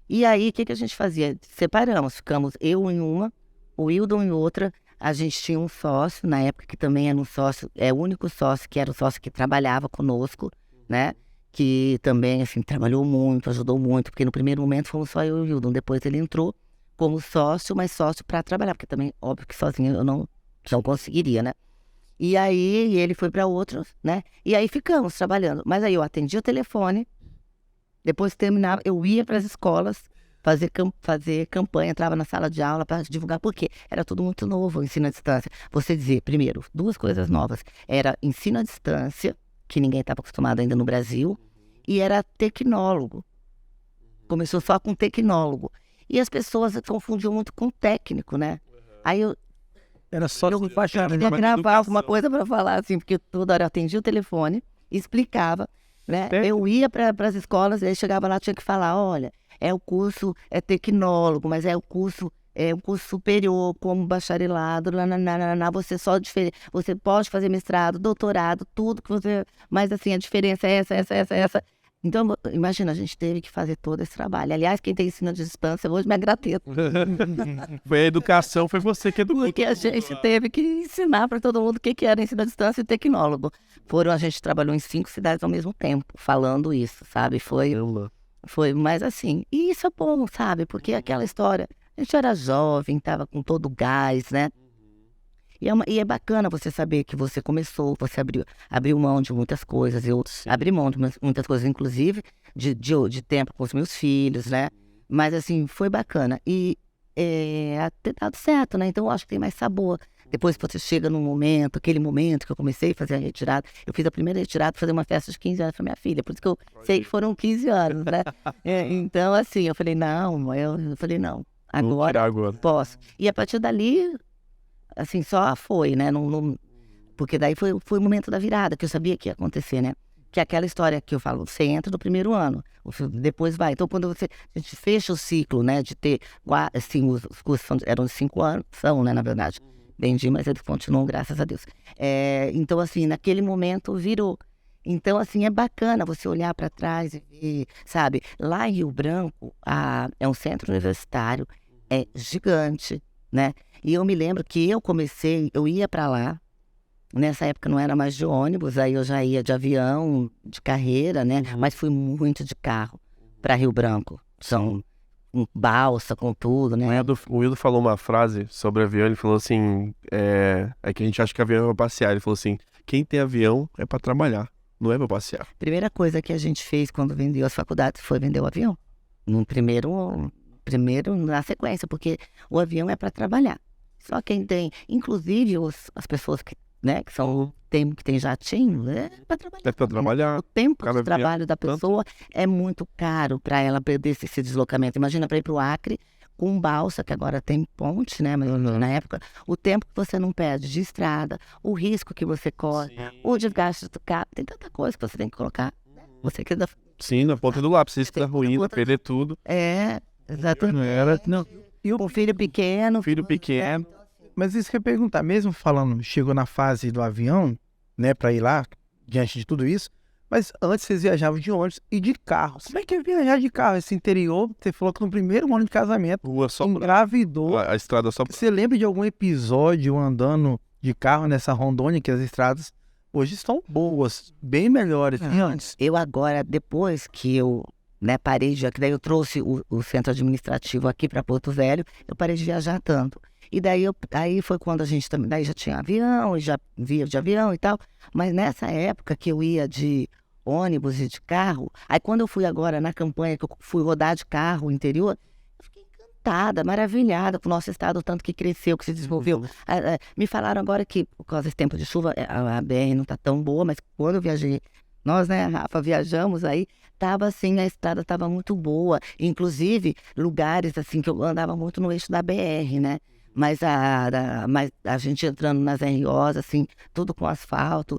E aí, o que a gente fazia? Separamos, ficamos eu em uma, o Wildon em outra. A gente tinha um sócio, na época que também era um sócio, o único sócio que era o sócio que trabalhava conosco, né? Que também, assim, trabalhou muito, ajudou muito, porque no primeiro momento fomos só eu e o Wildon. Depois ele entrou como sócio, mas sócio para trabalhar, porque também, óbvio que sozinho eu não conseguiria, né? E aí ele foi para outros, né? E aí ficamos trabalhando. Mas aí eu atendia o telefone, depois terminava, eu ia para as escolas fazer campanha, entrava na sala de aula para divulgar, porque era tudo muito novo, o ensino à distância. Você dizer, primeiro, 2 coisas novas. Era ensino à distância, que ninguém estava acostumado ainda no Brasil, e era tecnólogo. Começou só com tecnólogo. E as pessoas confundiam muito com técnico, né? Aí Era só Eu baixar. queria gravar alguma coisa para falar, assim, porque toda hora eu atendia o telefone, explicava, né? É. Eu ia para as escolas, aí chegava lá, tinha que falar, olha, é o curso, é tecnólogo, mas é um curso superior, como bacharelado, você você pode fazer mestrado, doutorado, tudo que você... Mas, assim, a diferença é essa. Então, imagina, a gente teve que fazer todo esse trabalho. Aliás, quem tem ensino à distância hoje me agradeço. Foi a educação, foi você que educou. Porque a gente teve que ensinar para todo mundo o que era ensino à distância e tecnólogo. A gente trabalhou em 5 cidades ao mesmo tempo, falando isso, sabe? Foi mais assim. E isso é bom, sabe? Porque aquela história, a gente era jovem, estava com todo o gás, né? E é bacana você saber que você começou, você abriu mão de muitas coisas. Eu abri mão de muitas coisas, inclusive de tempo com os meus filhos, né? Mas assim, foi bacana. E ter dado certo, né? Então eu acho que tem mais sabor. Depois que você chega num momento, aquele momento que eu comecei a fazer a retirada, eu fiz a primeira retirada para fazer uma festa de 15 anos para minha filha, por isso que eu sei que foram 15 anos, né? Então, assim, eu falei, não, agora posso. E a partir dali, assim, só foi, né? Porque daí foi o momento da virada, que eu sabia que ia acontecer, né? Que é aquela história que eu falo, você entra no primeiro ano, depois vai. Então, quando a gente fecha o ciclo, né? De ter, assim, os cursos eram de 5 anos, são, né, na verdade. Vendi, mas eles continuam, graças a Deus. Então, assim, naquele momento virou. Então, assim, é bacana você olhar para trás e ver, sabe? Lá em Rio Branco, é um centro universitário, é gigante, né? E eu me lembro que eu ia para lá, nessa época não era mais de ônibus, aí eu já ia de avião, de carreira, né? Mas fui muito de carro para Rio Branco. São balsa com tudo, né? O Wildo falou uma frase sobre avião, ele falou assim, é que a gente acha que avião é pra passear, ele falou assim, quem tem avião é pra trabalhar, não é pra passear. Primeira coisa que a gente fez quando vendeu as faculdades foi vender o avião. Primeiro na sequência, porque o avião é para trabalhar. Só quem tem, inclusive as pessoas que tem jatinho, é para trabalhar. É pra trabalhar. O tempo de trabalho da pessoa é muito caro para ela perder esse deslocamento. Imagina para ir para o Acre com balsa, que agora tem ponte, né? Mas na época, o tempo que você não perde de estrada, o risco que você corre, o desgaste do carro, tem tanta coisa que você tem que colocar. Você que Sim, na ponta do lápis, você está ruim, perder tudo. Exatamente. E um filho pequeno. Mas isso que eu ia perguntar, mesmo falando, chegou na fase do avião, né, pra ir lá, diante de tudo isso, mas antes vocês viajavam de ônibus e de carro. Como é que é viajar de carro? Esse interior, você falou que no primeiro ano de casamento, engravidou. A estrada só... Você lembra de algum episódio andando de carro nessa Rondônia, que as estradas hoje estão boas, bem melhores que antes? Eu agora, depois que eu parei que daí eu trouxe o centro administrativo aqui para Porto Velho, eu parei de viajar tanto. E daí foi quando a gente também, daí já tinha avião, e já via de avião e tal, mas nessa época que eu ia de ônibus e de carro, aí quando eu fui agora na campanha, que eu fui rodar de carro no interior, eu fiquei encantada, maravilhada com o nosso estado, o tanto que cresceu, que se desenvolveu. Me falaram agora que, por causa desse tempo de chuva, a BR não está tão boa, mas quando eu viajei, nós, né, Rafa, viajamos aí, tava assim, a estrada estava muito boa, inclusive lugares assim que eu andava muito no eixo da BR, né? Mas a gente entrando nas ROs, assim, tudo com asfalto,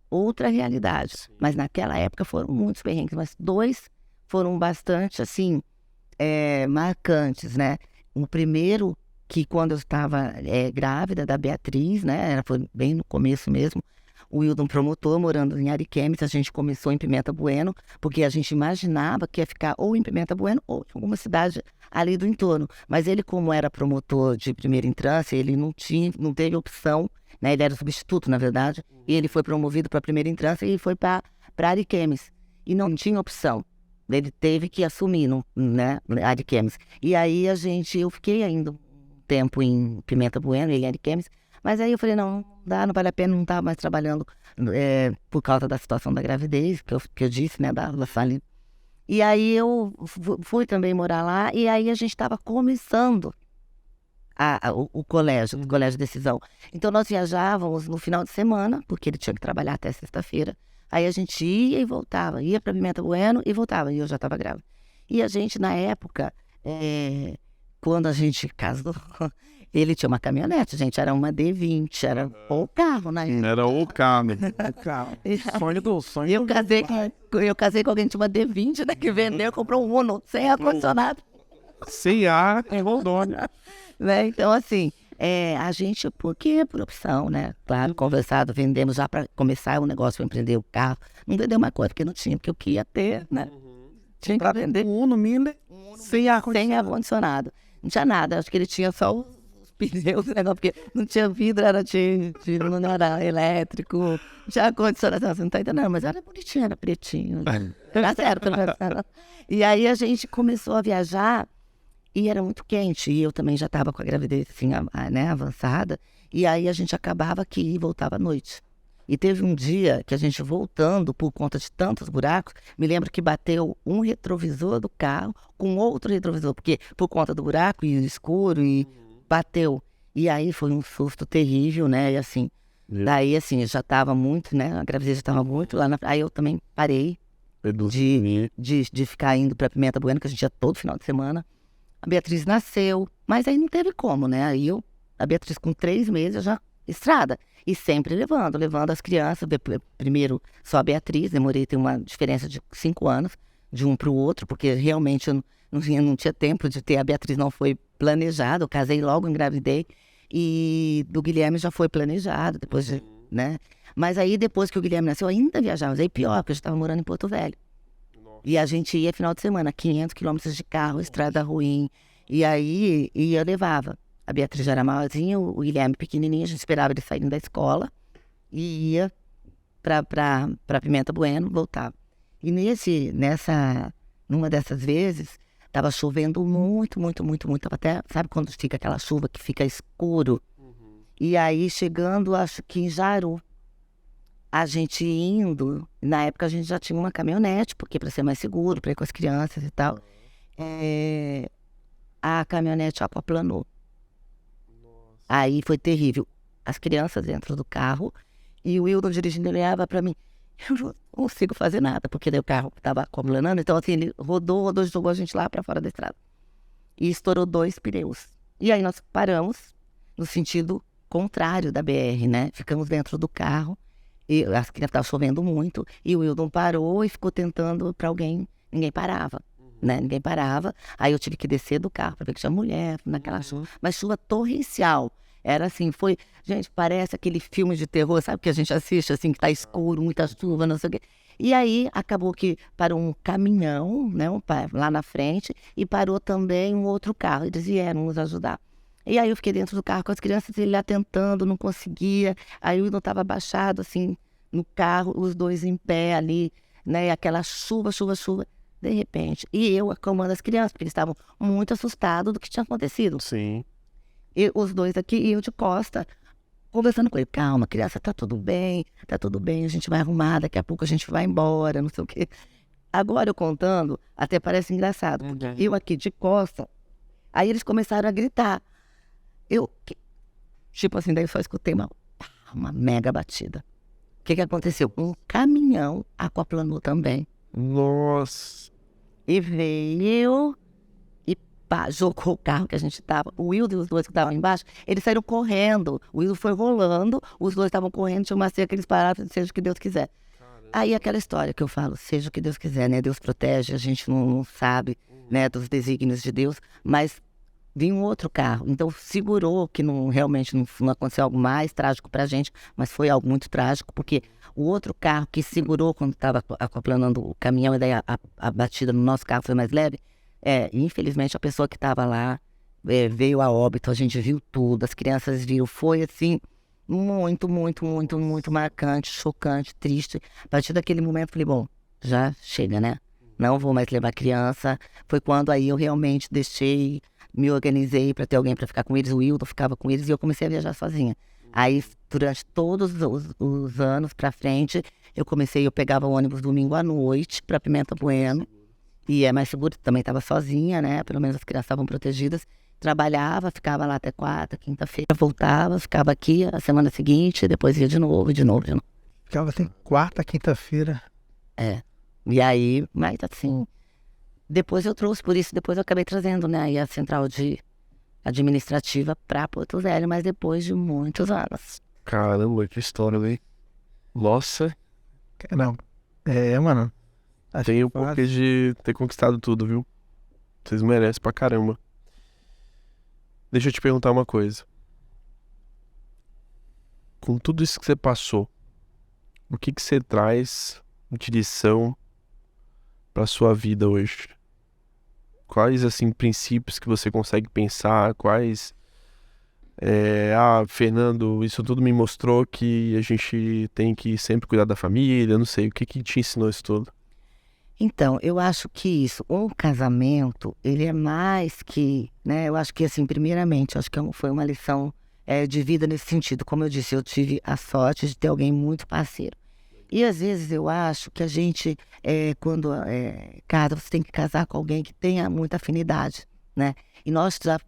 outra realidade. Mas naquela época foram muitos perrengues, mas 2 foram bastante, assim, marcantes, né? O primeiro, que quando eu estava grávida da Beatriz, né? Foi bem no começo mesmo, o Wildon promotor, morando em Ariquemes, a gente começou em Pimenta Bueno, porque a gente imaginava que ia ficar ou em Pimenta Bueno ou em alguma cidade ali do entorno. Mas ele, como era promotor de primeira entrância, ele não teve opção, né? Ele era substituto, na verdade, e ele foi promovido para primeira entrância e foi para Ariquemes. E não tinha opção. Ele teve que assumir, né, Ariquemes. E aí eu fiquei ainda um tempo em Pimenta Bueno, em Ariquemes, mas aí eu falei, não não vale a pena, não estava mais trabalhando por causa da situação da gravidez, que eu disse, né, da Sally. E aí eu fui também morar lá, e aí a gente estava começando o colégio Decisão. Então nós viajávamos no final de semana, porque ele tinha que trabalhar até sexta-feira. Aí a gente ia e voltava, ia para Pimenta Bueno e voltava, e eu já estava grávida. E a gente, na época, quando a gente casou, Ele tinha uma caminhonete, gente, era uma D20, era o carro, né? Era o carro. Sonho Eu casei com alguém que tinha uma D20, né? Que vendeu, comprou um Uno, sem ar-condicionado. Sem ar, em Rondônia. Né? Então, assim, a gente, por quê? Por opção, né? Claro, conversado, vendemos já para começar o negócio, para empreender o carro. Não vendeu uma coisa, porque não tinha, porque eu queria ter, né? Tinha que vender. Um Uno Miller sem ar-condicionado. Não tinha nada, acho que ele tinha só os pneus, negócio, porque não tinha vidro, não era elétrico, não tinha ar-condicionado, você não tá entendendo, mas era bonitinho, era pretinho. Era certo, E aí a gente começou a viajar e era muito quente, e eu também já estava com a gravidez assim, né, avançada, e aí a gente acabava que ia e voltava à noite. E teve um dia que a gente voltando, por conta de tantos buracos, me lembro que bateu um retrovisor do carro com outro retrovisor, porque por conta do buraco e escuro, e bateu. E aí foi um susto terrível, né? E assim, daí assim, já estava muito, né? A gravidez já estava muito lá na... Aí eu também parei de ficar indo para Pimenta Bueno, que a gente ia todo final de semana. A Beatriz nasceu, mas aí não teve como, né? Aí a Beatriz com 3 meses, eu já estrada. E sempre levando as crianças. Primeiro só a Beatriz, demorei, tem uma diferença de 5 anos, de um para o outro, porque realmente eu não tinha tempo de ter. A Beatriz não foi planejada, eu casei logo, engravidei. E do Guilherme já foi planejado, depois de, né? Mas aí depois que o Guilherme nasceu, eu ainda viajava, mas aí pior, porque eu já estava morando em Porto Velho. E a gente ia final de semana, 500 quilômetros de carro, estrada ruim. E aí eu levava. A Beatriz já era maiorzinha, o Guilherme pequenininho, a gente esperava ele saírem da escola e ia para Pimenta Bueno, voltava. E numa dessas vezes, estava chovendo muito, muito, muito, muito, até, sabe quando fica aquela chuva que fica escuro? E aí, chegando, acho que em Jaru, a gente indo, na época a gente já tinha uma caminhonete, porque para ser mais seguro, para ir com as crianças e tal, a caminhonete aquaplanou. Aí foi terrível. As crianças dentro do carro e o Wildon dirigindo, ele olhava para mim. Eu não consigo fazer nada, porque daí o carro estava acumulando. Então, assim, ele rodou, jogou a gente lá para fora da estrada. E estourou 2 pneus. E aí nós paramos no sentido contrário da BR, né? Ficamos dentro do carro. E as crianças estavam chovendo muito. E o Wildon parou e ficou tentando para alguém. Ninguém parava. Né? Ninguém parava, aí eu tive que descer do carro para ver que tinha mulher naquela chuva, mas chuva torrencial, era assim, gente, parece aquele filme de terror, sabe, que a gente assiste, assim, que tá escuro, muita chuva, não sei o quê, e aí acabou que parou um caminhão, né, lá na frente, e parou também um outro carro, eles vieram nos ajudar. E aí eu fiquei dentro do carro com as crianças, ele lá tentando, não conseguia, aí eu não estava abaixado, assim, no carro, os dois em pé ali, né, aquela chuva, de repente, e eu acalmando as crianças, porque eles estavam muito assustados do que tinha acontecido. Sim. E os dois aqui, e eu de costa, conversando com ele, calma, criança, tá tudo bem, a gente vai arrumar, daqui a pouco a gente vai embora, não sei o quê. Agora eu contando, até parece engraçado, porque eu aqui de costa, aí eles começaram a gritar. Tipo assim, daí eu só escutei uma mega batida. O que aconteceu? Um caminhão aquaplanou também. Nossa. E veio e jogou o carro que a gente tava. O Wildo e os dois que estavam embaixo, eles saíram correndo. O Wildo foi rolando, os dois estavam correndo, tinha uma cerca que eles pararam, seja o que Deus quiser. Caramba. Aí aquela história que eu falo, seja o que Deus quiser, né? Deus protege, a gente não sabe, né, dos desígnios de Deus, mas vinha um outro carro, então segurou que realmente não aconteceu algo mais trágico pra gente, mas foi algo muito trágico, porque o outro carro que segurou quando estava aquaplanando o caminhão, e daí a batida no nosso carro foi mais leve, infelizmente a pessoa que estava lá veio a óbito, a gente viu tudo, as crianças viram, foi assim, muito, muito, muito, muito marcante, chocante, triste. A partir daquele momento eu falei, bom, já chega, né? Não vou mais levar criança. Foi quando aí eu realmente deixei, me organizei para ter alguém para ficar com eles, o Wilton ficava com eles e eu comecei a viajar sozinha. Aí, durante todos os anos pra frente, eu pegava o ônibus domingo à noite para Pimenta Bueno, e é mais seguro, também estava sozinha, né, pelo menos as crianças estavam protegidas, trabalhava, ficava lá até quarta, quinta-feira, voltava, ficava aqui a semana seguinte, depois ia de novo. Ficava até quarta, quinta-feira. E aí, mas assim, depois eu trouxe, por isso depois eu acabei trazendo, né, aí a central de administrativa para Porto Velho, mas depois de muitos anos. Caramba, que história, hein? Nossa, Não. Mano. tem o porquê de ter conquistado tudo, viu? Vocês merecem pra caramba. Deixa eu te perguntar uma coisa. Com tudo isso que você passou, o que você traz de lição pra sua vida hoje? Quais, assim, princípios que você consegue pensar? Quais... Fernando, isso tudo me mostrou que a gente tem que sempre cuidar da família, eu não sei, o que te ensinou isso tudo? Então, eu acho que isso, um casamento, ele é mais que, né? Eu acho que, assim, primeiramente, eu acho que foi uma lição de vida nesse sentido. Como eu disse, eu tive a sorte de ter alguém muito parceiro. E às vezes eu acho que a gente, quando casa, você tem que casar com alguém que tenha muita afinidade, né? E nós já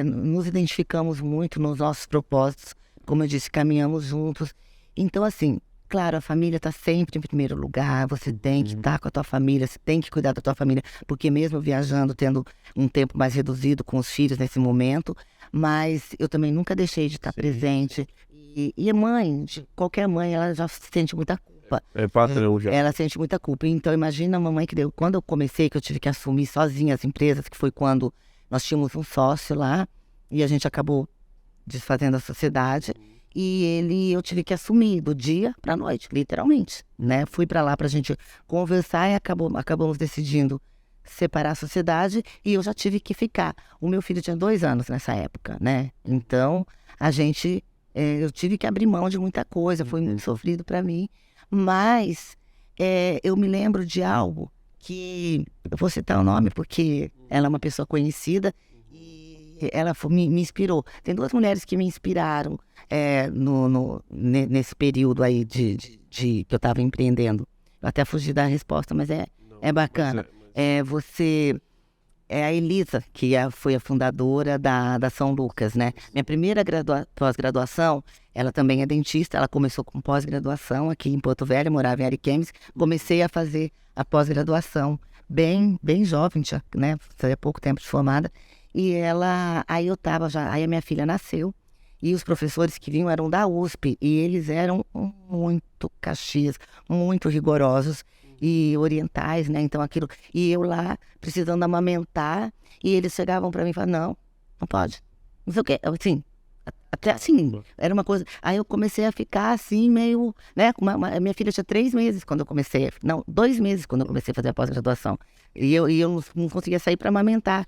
nos identificamos muito nos nossos propósitos, como eu disse, caminhamos juntos. Então, assim, claro, a família está sempre em primeiro lugar, você tem que estar com a tua família, você tem que cuidar da tua família, porque mesmo viajando, tendo um tempo mais reduzido com os filhos nesse momento, mas eu também nunca deixei de estar presente. E a mãe, qualquer mãe, ela já sente muita culpa. É patrão já. Ela sente muita culpa. Então, imagina a mamãe que deu. Quando eu comecei, que eu tive que assumir sozinha as empresas, que foi quando nós tínhamos um sócio lá, e a gente acabou desfazendo a sociedade. E eu tive que assumir do dia para a noite, literalmente, né? Fui para lá para a gente conversar e acabamos decidindo separar a sociedade e eu já tive que ficar. O meu filho tinha 2 anos nessa época, né? Então, eu tive que abrir mão de muita coisa, foi muito sofrido para mim. Mas eu me lembro de algo que, eu vou citar o nome porque ela é uma pessoa conhecida e ela me inspirou. Tem 2 mulheres que me inspiraram nesse período aí que eu estava empreendendo. Eu até fugi da resposta, mas é bacana. É a Elisa, que foi a fundadora da São Lucas, né? Minha primeira pós-graduação, ela também é dentista, ela começou com pós-graduação aqui em Porto Velho, morava em Ariquemes. Comecei a fazer a pós-graduação bem jovem, né? Fazia pouco tempo de formada. E aí aí a minha filha nasceu. E os professores que vinham eram da USP, e eles eram muito caxias, muito rigorosos e orientais, né? Então aquilo... E eu lá, precisando amamentar, e eles chegavam para mim e falavam, não pode, não sei o quê. Assim, até assim, era uma coisa... Aí eu comecei a ficar assim, meio... né? A minha filha tinha 3 meses quando eu comecei... Não, 2 meses quando eu comecei a fazer a pós-graduação. E eu não conseguia sair para amamentar.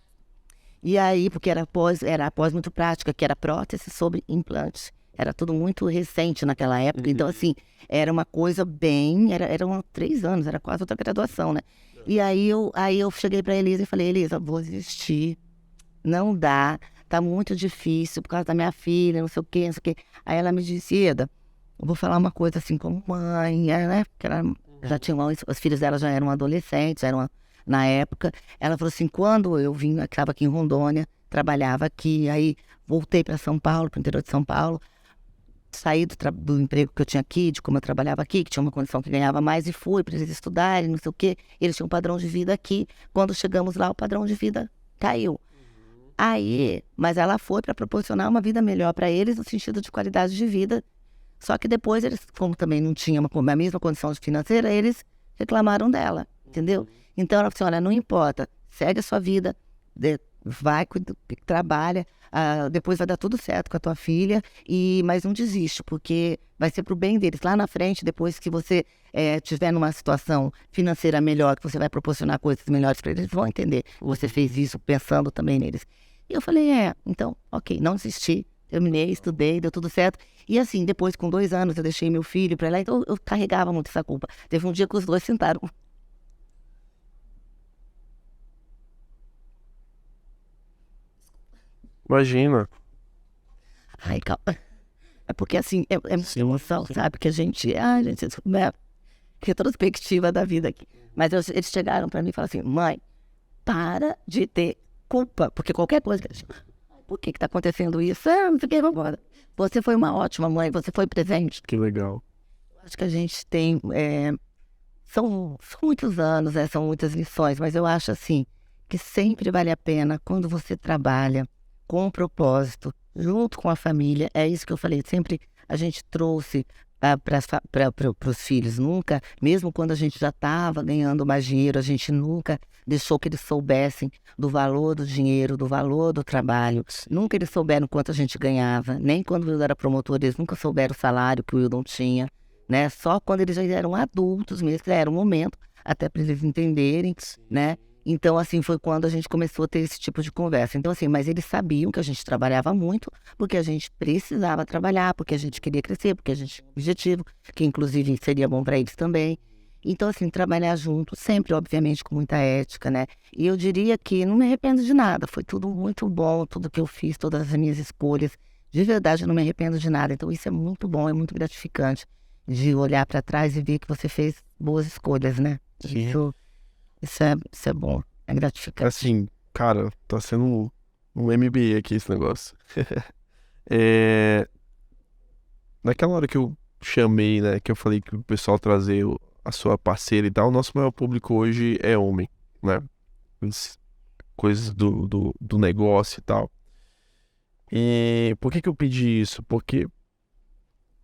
E aí, porque era a pós muito prática, que era prótese sobre implante. Era tudo muito recente naquela época. Então, assim, era uma coisa eram 3 anos, era quase outra graduação, né? E aí eu cheguei pra Elisa e falei, Elisa, vou desistir. Não dá, tá muito difícil por causa da minha filha, não sei o quê, não sei o quê. Aí ela me disse, Eda, eu vou falar uma coisa assim como mãe, né? Porque ela já tinha, os filhos dela já eram adolescentes, na época. Ela falou assim, quando eu vim, estava aqui em Rondônia, trabalhava aqui, aí voltei para São Paulo, para o interior de São Paulo, saí do emprego que eu tinha aqui, de como eu trabalhava aqui, que tinha uma condição que ganhava mais, e fui para eles estudarem, não sei o quê. Eles tinham um padrão de vida aqui. Quando chegamos lá, o padrão de vida caiu. Aí, mas ela foi para proporcionar uma vida melhor para eles, no sentido de qualidade de vida. Só que depois eles, como também não tinham a mesma condição financeira, eles reclamaram dela, entendeu? Então ela falou assim, olha, não importa, segue a sua vida, vai, trabalha, depois vai dar tudo certo com a tua filha, mas não desiste, porque vai ser pro bem deles. Lá na frente, depois que você estiver numa situação financeira melhor, que você vai proporcionar coisas melhores para eles, eles vão entender. Você fez isso pensando também neles. E eu falei, então, ok, não desisti, terminei, estudei, deu tudo certo. E assim, depois, com 2 anos, eu deixei meu filho para lá, então eu carregava muito essa culpa. Teve um dia que os 2 sentaram. Imagina. Ai, calma. É porque assim, é muita emoção, sabe? Que a gente, retrospectiva da vida aqui. Mas eles chegaram pra mim e falaram assim, mãe, para de ter culpa, porque qualquer coisa que por que tá acontecendo isso? Não sei o que, vamos embora. Você foi uma ótima mãe, você foi presente. Que legal. Acho que a gente tem, são muitos anos, são muitas lições, mas eu acho assim, que sempre vale a pena, quando você trabalha, com um propósito, junto com a família. É isso que eu falei, sempre a gente trouxe para os filhos, nunca, mesmo quando a gente já estava ganhando mais dinheiro, a gente nunca deixou que eles soubessem do valor do dinheiro, do valor do trabalho. Nunca eles souberam quanto a gente ganhava, nem quando o Wildon era promotor, eles nunca souberam o salário que o Wildon tinha, né? Só quando eles já eram adultos mesmo, que era um momento até para eles entenderem, né? Então, assim, foi quando a gente começou a ter esse tipo de conversa. Então, assim, mas eles sabiam que a gente trabalhava muito, porque a gente precisava trabalhar, porque a gente queria crescer, porque a gente tinha um objetivo, que inclusive seria bom para eles também. Então, assim, trabalhar junto, sempre, obviamente, com muita ética, né? E eu diria que não me arrependo de nada, foi tudo muito bom, tudo que eu fiz, todas as minhas escolhas. De verdade, eu não me arrependo de nada. Então, isso é muito bom, é muito gratificante de olhar para trás e ver que você fez boas escolhas, né? Sim. Isso é bom, é gratificante. Assim, cara, tá sendo um MBA aqui esse negócio. Naquela hora que eu chamei, né, que eu falei que o pessoal trazer a sua parceira e tal, o nosso maior público hoje é homem, né? Coisas do negócio e tal. E por que eu pedi isso? Porque,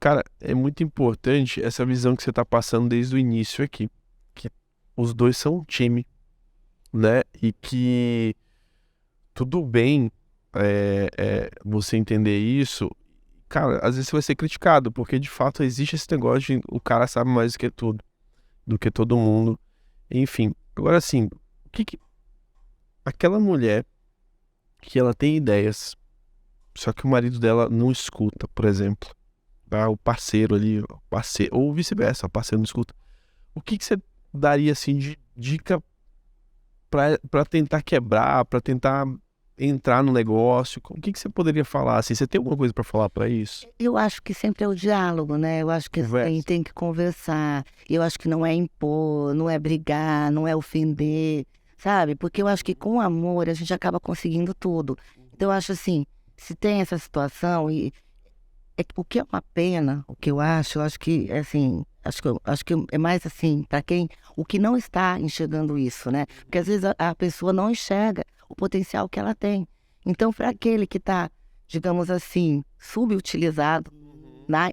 cara, é muito importante essa visão que você tá passando desde o início aqui. Que os dois são um time, né? E que tudo bem você entender isso. Cara, às vezes você vai ser criticado, porque de fato existe esse negócio de o cara sabe mais do que tudo, do que todo mundo. Enfim, agora assim, o que aquela mulher que ela tem ideias, só que o marido dela não escuta, por exemplo, tá? O parceiro ali, ou vice-versa, o parceiro não escuta. O que você daria assim de dica pra tentar quebrar, pra tentar entrar no negócio? O que você poderia falar? Assim, você tem alguma coisa pra falar pra isso? Eu acho que sempre é o diálogo, né? Eu acho que assim, tem que conversar. Eu acho que não é impor, não é brigar, não é ofender, sabe? Porque eu acho que com amor a gente acaba conseguindo tudo. Então eu acho assim, se tem essa situação o que é uma pena, o que eu acho que assim, acho que é mais assim, para quem o que não está enxergando isso, né? Porque às vezes a pessoa não enxerga o potencial que ela tem. Então, para aquele que está, digamos assim, subutilizado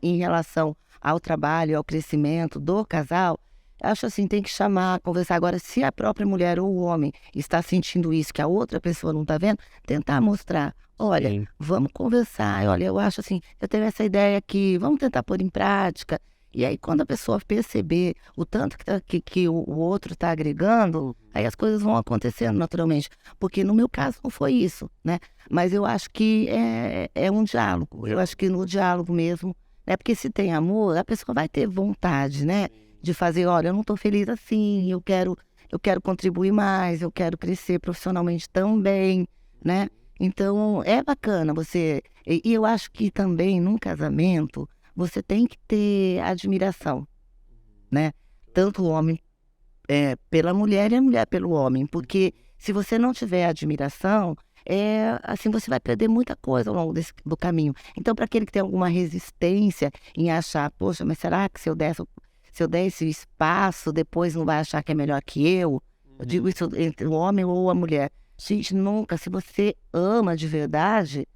em relação ao trabalho, ao crescimento do casal, acho assim, tem que chamar, conversar. Agora, se a própria mulher ou o homem está sentindo isso, que a outra pessoa não está vendo, tentar mostrar. Olha, Sim. vamos conversar. Olha, eu acho assim, eu tenho essa ideia aqui, vamos tentar pôr em prática. E aí, quando a pessoa perceber o tanto que o outro está agregando, aí as coisas vão acontecendo naturalmente. Porque no meu caso não foi isso, né? Mas eu acho que é um diálogo. Eu acho que no diálogo mesmo, né? Porque se tem amor, a pessoa vai ter vontade, né? De fazer, olha, eu não estou feliz assim, eu quero contribuir mais, eu quero crescer profissionalmente também, né? Então, é bacana você... E eu acho que também, num casamento, você tem que ter admiração, né? Tanto o homem pela mulher e a mulher pelo homem. Porque se você não tiver admiração, assim, você vai perder muita coisa ao longo do caminho. Então, para aquele que tem alguma resistência em achar, poxa, mas será que se eu der esse espaço, depois não vai achar que é melhor que eu? Eu digo isso entre o homem ou a mulher. Gente, nunca, se você ama de verdade,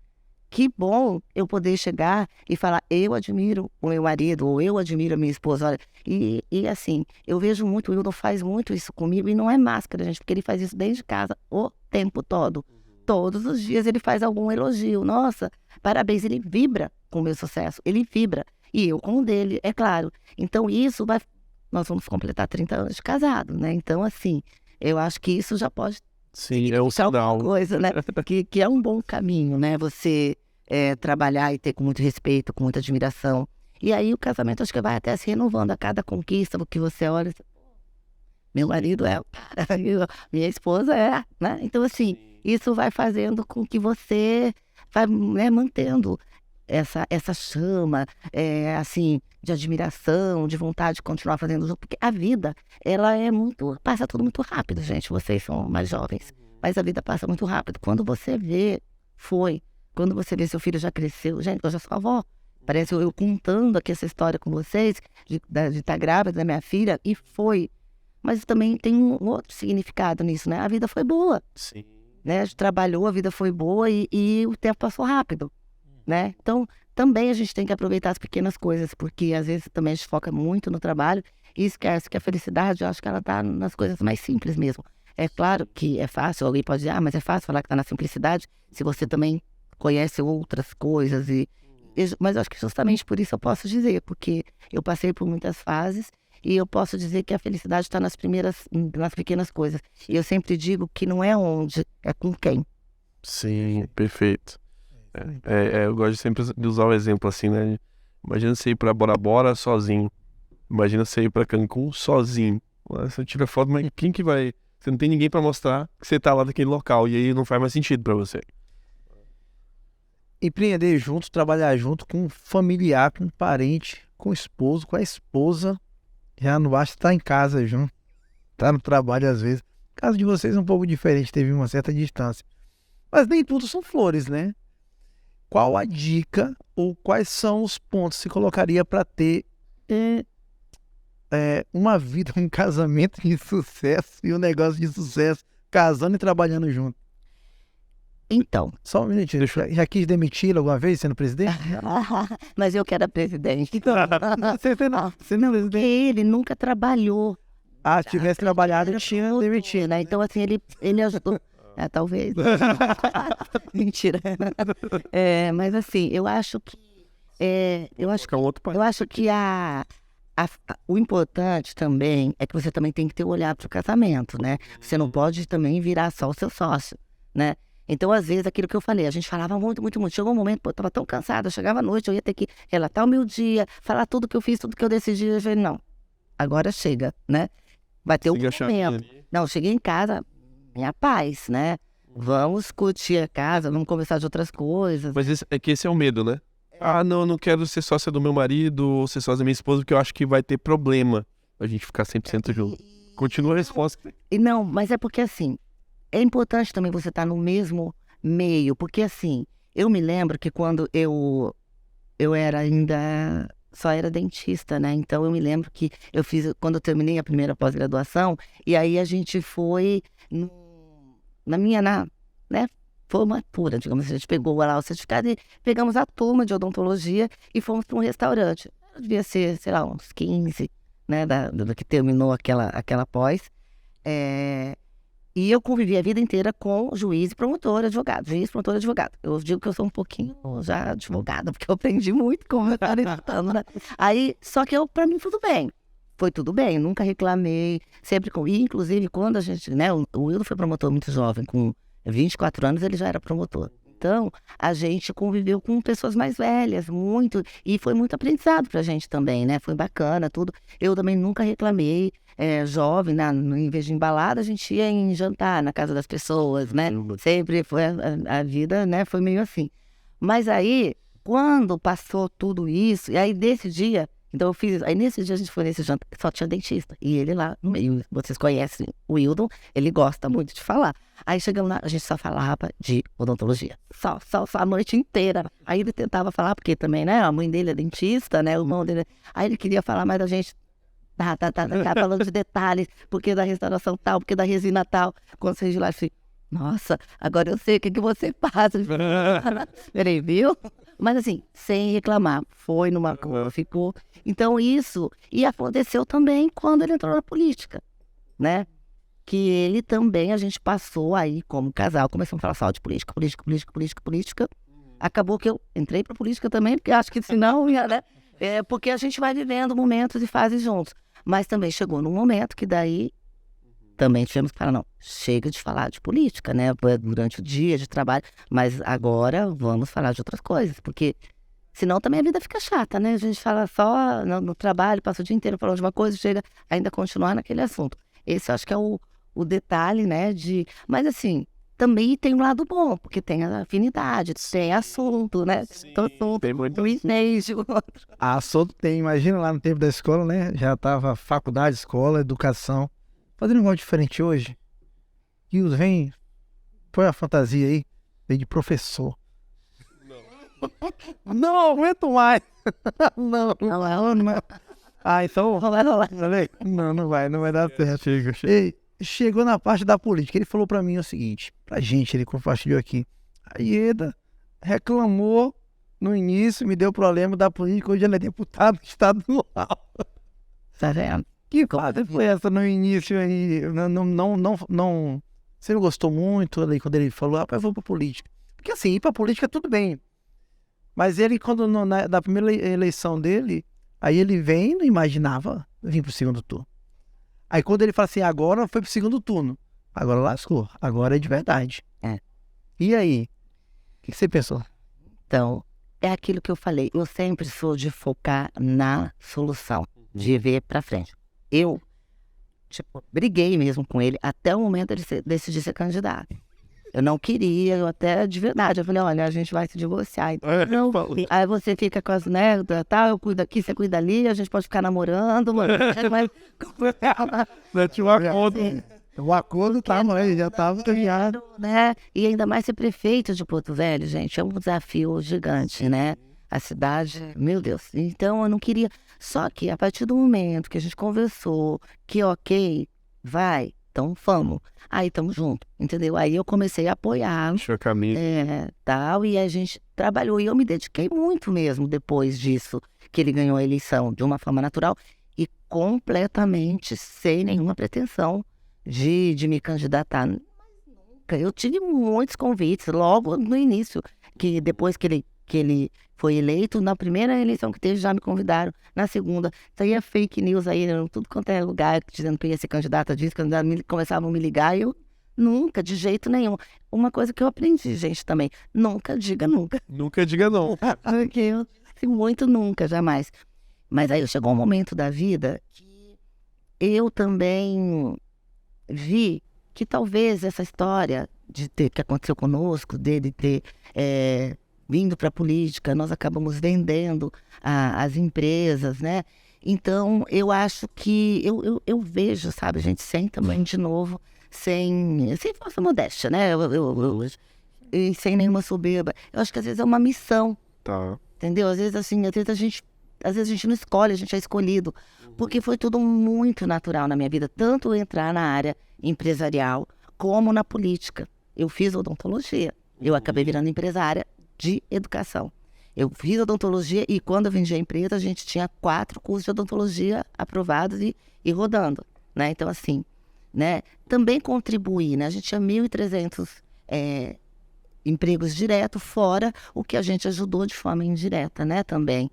que bom eu poder chegar e falar, eu admiro o meu marido, ou eu admiro a minha esposa. Olha, e assim, eu vejo muito, o Wildon faz muito isso comigo, e não é máscara, gente, porque ele faz isso desde casa o tempo todo. Todos os dias ele faz algum elogio. Nossa, parabéns, ele vibra com o meu sucesso, ele vibra. E eu com o dele, é claro. Então isso nós vamos completar 30 anos de casado, né? Então assim, eu acho que isso já pode Sim, é um sinal. coisa, né? que é um bom caminho, né? Você trabalhar e ter com muito respeito, com muita admiração. E aí o casamento acho que vai até se renovando a cada conquista, porque você olha, meu marido é o cara, minha esposa é, né? Então assim, isso vai fazendo com que você vai, né, mantendo essa chama, assim, de admiração, de vontade de continuar fazendo junto, porque a vida, ela passa tudo muito rápido, gente, vocês são mais jovens, mas a vida passa muito rápido. Quando você vê, quando você vê seu filho já cresceu, gente, eu já sou avó, parece eu contando aqui essa história com vocês, de estar grávida da minha filha, e foi, mas também tem um outro significado nisso, né, a vida foi boa. Sim. né? A gente trabalhou, a vida foi boa e o tempo passou rápido, né? Então, também a gente tem que aproveitar as pequenas coisas, porque às vezes também a gente foca muito no trabalho e esquece que a felicidade, eu acho que ela tá nas coisas mais simples mesmo. É claro que é fácil, alguém pode dizer, mas é fácil falar que tá na simplicidade, se você também conhece outras coisas mas eu acho que justamente por isso eu posso dizer, porque eu passei por muitas fases e eu posso dizer que a felicidade está nas pequenas coisas. E eu sempre digo que não é onde, é com quem. Sim, perfeito. Eu gosto sempre de usar o exemplo assim, né? Imagina você ir pra Bora Bora sozinho. Imagina você ir pra Cancún sozinho. Você tira foto, mas quem que vai... Você não tem ninguém pra mostrar que você tá lá naquele local. E aí não faz mais sentido pra você. Empreender junto, trabalhar junto com um familiar, com um parente, com o esposo, com a esposa. Já não basta estar em casa junto. Tá no trabalho às vezes. O caso de vocês é um pouco diferente, teve uma certa distância. Mas nem tudo são flores, né? Qual a dica ou quais são os pontos que você colocaria para ter uma vida, um casamento de sucesso e um negócio de sucesso, casando e trabalhando junto? Então, Só um minutinho. Já quis demiti-lo alguma vez sendo presidente? mas eu que era presidente. Você não é Porque presidente? ele nunca trabalhou. Se tivesse trabalhado, tinha demitido. Né? Então, assim, ele ajudou. Talvez. Mentira. Mas assim, eu acho que Fica um outro país. eu acho que o importante também é que você também tem que ter o olhar para o casamento, né? Você não pode também virar só o seu sócio, né? Então, às vezes, aquilo que eu falei, a gente falava muito, muito, muito. Chegou um momento, eu estava tão cansada, chegava à noite, eu ia ter que relatar o meu dia, falar tudo que eu fiz, tudo que eu decidi. Eu falei, não, agora chega, né? Vai ter um momento. Não, cheguei em casa, minha paz, né? Vamos curtir a casa, vamos conversar de outras coisas. Mas esse é o medo, né? Não quero ser sócia do meu marido ou ser sócia da minha esposa, porque eu acho que vai ter problema a gente ficar 100% junto. Continua a resposta. Não, mas é porque assim, é importante também você estar no mesmo meio, porque assim, eu me lembro que quando eu era ainda, só era dentista, né? Então eu me lembro que quando eu terminei a primeira pós-graduação, e aí a gente foi né? Formatura, digamos assim, a gente pegou lá o certificado e pegamos a turma de odontologia e fomos para um restaurante. Devia ser, sei lá, uns 15, né, do que terminou aquela pós. E eu convivi a vida inteira com juiz, promotor, advogado. Juiz, promotor, advogado. Eu digo que eu sou um pouquinho já advogada, porque eu aprendi muito com o meu cara estudando, né? Aí, só que pra mim tudo bem. Foi tudo bem, nunca reclamei, sempre e inclusive quando a gente, né, o Wildo foi promotor muito jovem, com 24 anos ele já era promotor. Então, a gente conviveu com pessoas mais velhas, muito, e foi muito aprendizado pra gente também, né? Foi bacana, tudo. Eu também nunca reclamei, jovem, em vez de embalada, a gente ia em jantar na casa das pessoas, né? Sempre foi, a vida, né, foi meio assim. Mas aí, quando passou tudo isso, e aí desse dia... Então aí nesse dia a gente foi nesse jantar, só tinha dentista. E ele lá no meio, vocês conhecem o Wildon, ele gosta muito de falar. Aí chegamos lá, a gente só falava de odontologia. Só a noite inteira. Aí ele tentava falar, porque também, né, a mãe dele é dentista, né, o irmão dele. Aí ele queria falar mais da gente. Tá, falando de detalhes, porque da restauração tal, porque da resina tal. Quando você de lá, assim, nossa, agora eu sei o que você faz. Peraí, viu? Mas assim, sem reclamar, foi numa coisa, ficou. Então isso, e aconteceu também quando ele entrou na política, né? Que ele também, a gente passou aí como casal, começamos a falar só de política. Acabou que eu entrei pra política também, porque acho que senão ia, né? Porque a gente vai vivendo momentos e fases juntos. Mas também chegou num momento que daí também tivemos que falar, não, chega de falar de política, né? Durante o dia de trabalho, mas agora vamos falar de outras coisas, porque senão também a vida fica chata, né? A gente fala só no trabalho, passa o dia inteiro falando de uma coisa, chega ainda a continuar naquele assunto. Esse eu acho que é o detalhe, né? Mas assim, também tem um lado bom, porque tem a afinidade, tem assunto, né? Tem muito assunto tem, imagina lá no tempo da escola, né? Já tava faculdade, escola, educação. Fazendo um negócio diferente hoje. E vem, põe a fantasia aí, vem de professor. Não aguento mais. Não. Então. Vai rolar. Não vai dar certo. Chega. Ei, chegou na parte da política. Ele falou pra mim o seguinte, pra gente, ele compartilhou aqui. A Ieda reclamou no início, me deu problema da política, hoje ela é deputada estadual. Tá vendo? Que quase foi essa no início aí? Não. Você não gostou muito ali quando ele falou, rapaz, eu vou pra política. Porque assim, ir pra política tudo bem. Mas ele, quando na primeira eleição dele, aí ele vem e não imaginava vir pro segundo turno. Aí quando ele fala assim, agora foi pro segundo turno. Agora lascou. Agora é de verdade. É. E aí? O que você pensou? Então, é aquilo que eu falei. Eu sempre sou de focar na solução, de ver pra frente. Eu, briguei mesmo com ele até o momento ele decidir ser candidato. Eu não queria, eu até de verdade. Eu falei, olha, a gente vai se divorciar. Então, aí você fica com as merdas, tá? Eu cuido aqui, você cuida ali, a gente pode ficar namorando. Mas... Tinha um acordo. O acordo mas já estava ganhado. Né? E ainda mais ser prefeito de Porto Velho, gente, é um desafio gigante, né? A cidade, meu Deus. Então eu não queria. Só que a partir do momento que a gente conversou, que ok, vai, então vamos. Aí estamos juntos, entendeu? Aí eu comecei a apoiá-lo. Deixa eu caminho. Tal, e a gente trabalhou. E eu me dediquei muito mesmo depois disso, que ele ganhou a eleição de uma forma natural e completamente sem nenhuma pretensão de me candidatar. Mas nunca. Eu tive muitos convites logo no início, que depois que ele foi eleito, na primeira eleição que teve já me convidaram, na segunda, saía fake news aí, tudo quanto é lugar, dizendo que eu ia ser candidata disso, começavam a me ligar, e eu nunca, de jeito nenhum. Uma coisa que eu aprendi, gente, também, nunca diga nunca. Nunca diga não. Porque eu disse muito nunca, jamais. Mas aí chegou um momento da vida que eu também vi que talvez essa história que aconteceu conosco, dele ter vindo para a política, nós acabamos vendendo as empresas, né? Então, eu acho que, eu vejo, sabe, gente, sem também, de novo, sem falsa modéstia, né? E sem nenhuma soberba. Eu acho que às vezes é uma missão, Tá. entendeu? Às vezes, assim, às vezes a gente não escolhe, a gente é escolhido. Porque foi tudo muito natural na minha vida, tanto entrar na área empresarial como na política. Eu fiz odontologia, eu acabei virando empresária de educação. Eu fiz odontologia e quando eu vendi a empresa, a gente tinha 4 cursos de odontologia aprovados e rodando, né? Então, assim, né? Também contribuí, né? A gente tinha 1.300 empregos diretos, fora o que a gente ajudou de forma indireta, né? Também.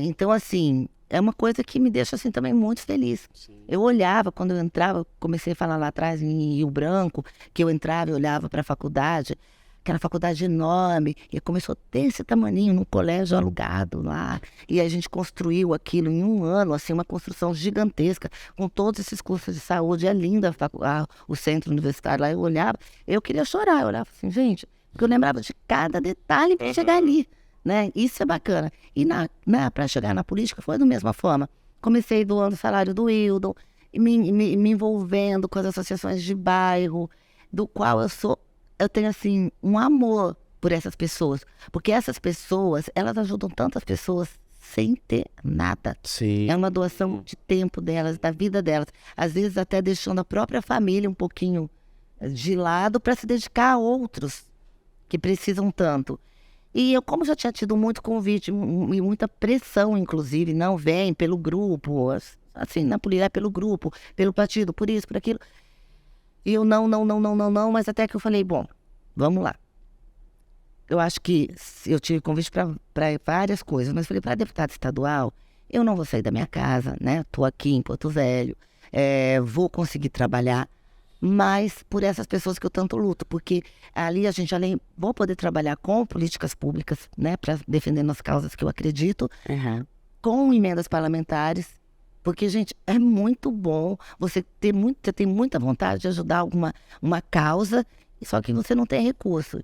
Então, assim, é uma coisa que me deixa, assim, também muito feliz. Sim. Eu olhava, quando eu entrava, comecei a falar lá atrás em Rio Branco, que eu entrava e olhava para a faculdade, aquela faculdade enorme, e começou a ter esse tamaninho num colégio alugado lá, e a gente construiu aquilo em um ano, assim, uma construção gigantesca, com todos esses cursos de saúde, é linda o centro universitário lá, eu olhava, eu queria chorar, eu olhava assim, gente, porque eu lembrava de cada detalhe para chegar ali, né? Isso é bacana. E para chegar na política foi da mesma forma. Comecei doando o salário do Wildon, me envolvendo com as associações de bairro, do qual eu tenho, assim, um amor por essas pessoas. Porque essas pessoas, elas ajudam tantas pessoas sem ter nada. Sim. É uma doação de tempo delas, da vida delas. Às vezes até deixando a própria família um pouquinho de lado para se dedicar a outros que precisam tanto. E eu, como já tinha tido muito convite e muita pressão, inclusive, não vem pelo grupo, assim, na política, pelo grupo, pelo partido, por isso, por aquilo. E eu não, mas até que eu falei, bom, vamos lá. Eu acho que eu tive convite para várias coisas, mas falei, para deputado estadual, eu não vou sair da minha casa, né? Estou aqui em Porto Velho, vou conseguir trabalhar, mas por essas pessoas que eu tanto luto, porque ali a gente, além, vou poder trabalhar com políticas públicas, né? Para defender as causas que eu acredito, com emendas parlamentares, porque, gente, é muito bom você tem muita vontade de ajudar uma causa, só que você não tem recurso,